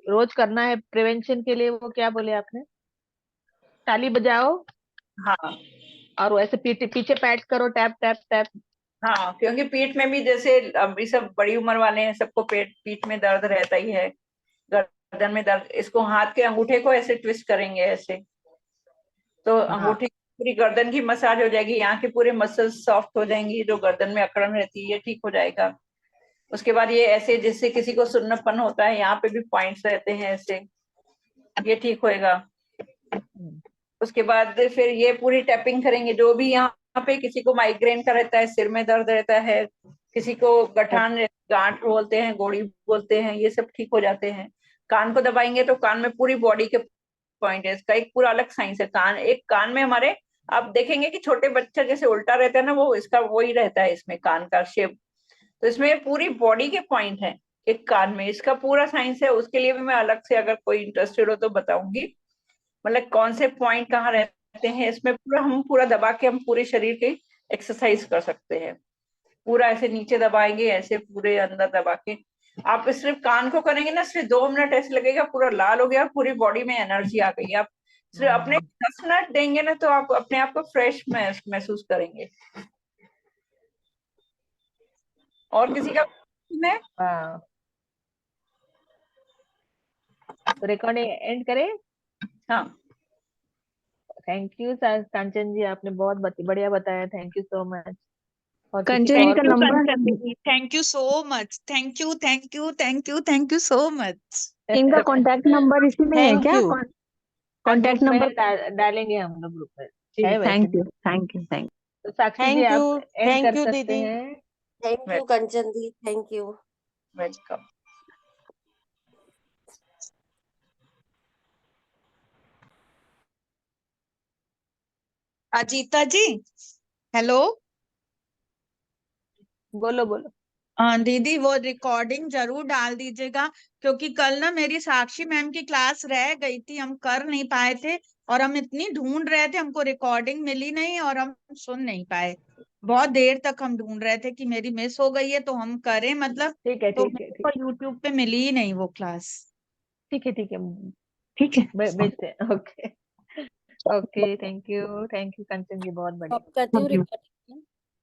रोज करना है प्रिवेंशन के लिए, वो क्या बोले आपने? ताली बजाओ हाँ और वैसे पीछे पीछे पैट करो, टैप टैप टैप। हाँ, क्योंकि पीठ में भी जैसे अभी सब बड़ी उम्र वाले हैं, सबको पीठ में दर्द रहता ही है, गर्दन में दर्द। इसको हाथ के अंगूठे को ऐसे ट्विस्ट करेंगे ऐसे, तो अंगूठे पूरी गर्दन की मसाज हो जाएगी, यहाँ के पूरे मसल्स सॉफ्ट हो जाएंगी, जो गर्दन में अकड़न रहती है ये ठीक हो जाएगा। उसके बाद ये ऐसे, जिससे किसी को सुन्नपन होता है, यहाँ पे भी पॉइंट्स रहते हैं ऐसे, ये ठीक होएगा। उसके बाद फिर ये पूरी टैपिंग करेंगे, जो भी यहाँ पे किसी को माइग्रेन का रहता है, सिर में दर्द रहता है, किसी को गठान, गांठ बोलते हैं, गोड़ी बोलते हैं, ये सब ठीक हो जाते हैं। कान को दबाएंगे तो कान में पूरी बॉडी के पॉइंट है, इसका एक पूरा अलग साइंस है। कान, एक कान में हमारे, आप देखेंगे कि छोटे बच्चा जैसे उल्टा रहता है ना, वो इसका वही रहता है इसमें, कान का शेप। तो इसमें पूरी बॉडी के पॉइंट है एक कान में, इसका पूरा साइंस है। उसके लिए भी मैं अलग से, अगर कोई इंटरेस्टेड हो तो बताऊंगी, मतलब कौन से पॉइंट कहाँ रहते हैं इसमें। पूरा हम पूरा दबा के हम पूरे शरीर की एक्सरसाइज कर सकते हैं। पूरा ऐसे नीचे दबाएंगे, ऐसे पूरे अंदर दबा के। आप सिर्फ कान को करेंगे ना, सिर्फ 2 मिनट ऐसे लगेगा, पूरा लाल हो गया, पूरी बॉडी में एनर्जी आ गई। आप सिर्फ अपने 10 मिनट देंगे ना, तो आप अपने आप को फ्रेश महसूस करेंगे। और किसी का है? तो रिकॉर्डिंग एंड करें? हाँ, थैंक यू कांचन जी, आपने बहुत बढ़िया बताया, थैंक यू सो मच। और किसी कंचन को जी और का कुछ number, thank you so much, thank you thank you thank you thank you so much. इनका कांटेक्ट नंबर इसी में है थैंक क्या? यू। कांटेक्ट ग्रुप में नंबर डालेंगे हम लोग, ग्रुप में है वैसे थैंक भी। यू थैंक यू थैंक तो साक्षी जी थैंक आप यू, एंड थैंक कर यू सकते दीदी, हैं। थैंक यू कंचन दी, thank you. Welcome. Ajita ji, hello. बोलो बोलो। हाँ दीदी, वो रिकॉर्डिंग जरूर डाल दीजिएगा, क्योंकि कल ना मेरी साक्षी मैम की क्लास रह गई थी, हम कर नहीं पाए थे, और हम इतनी ढूंढ रहे थे, हमको रिकॉर्डिंग मिली नहीं और हम सुन नहीं पाए। बहुत देर तक हम ढूंढ रहे थे कि मेरी मिस हो गई है तो हम करें, मतलब ठीक है तो ठीक है मेरे ठीक को यूट्यूब पे मिली ही नहीं वो क्लास। ठीक है ठीक है, ठीक है, भेजते हैं। ओके ओके, थैंक यू कंचन जी, बहुत बढ़िया। करती हूँ रिकॉर्डिंग।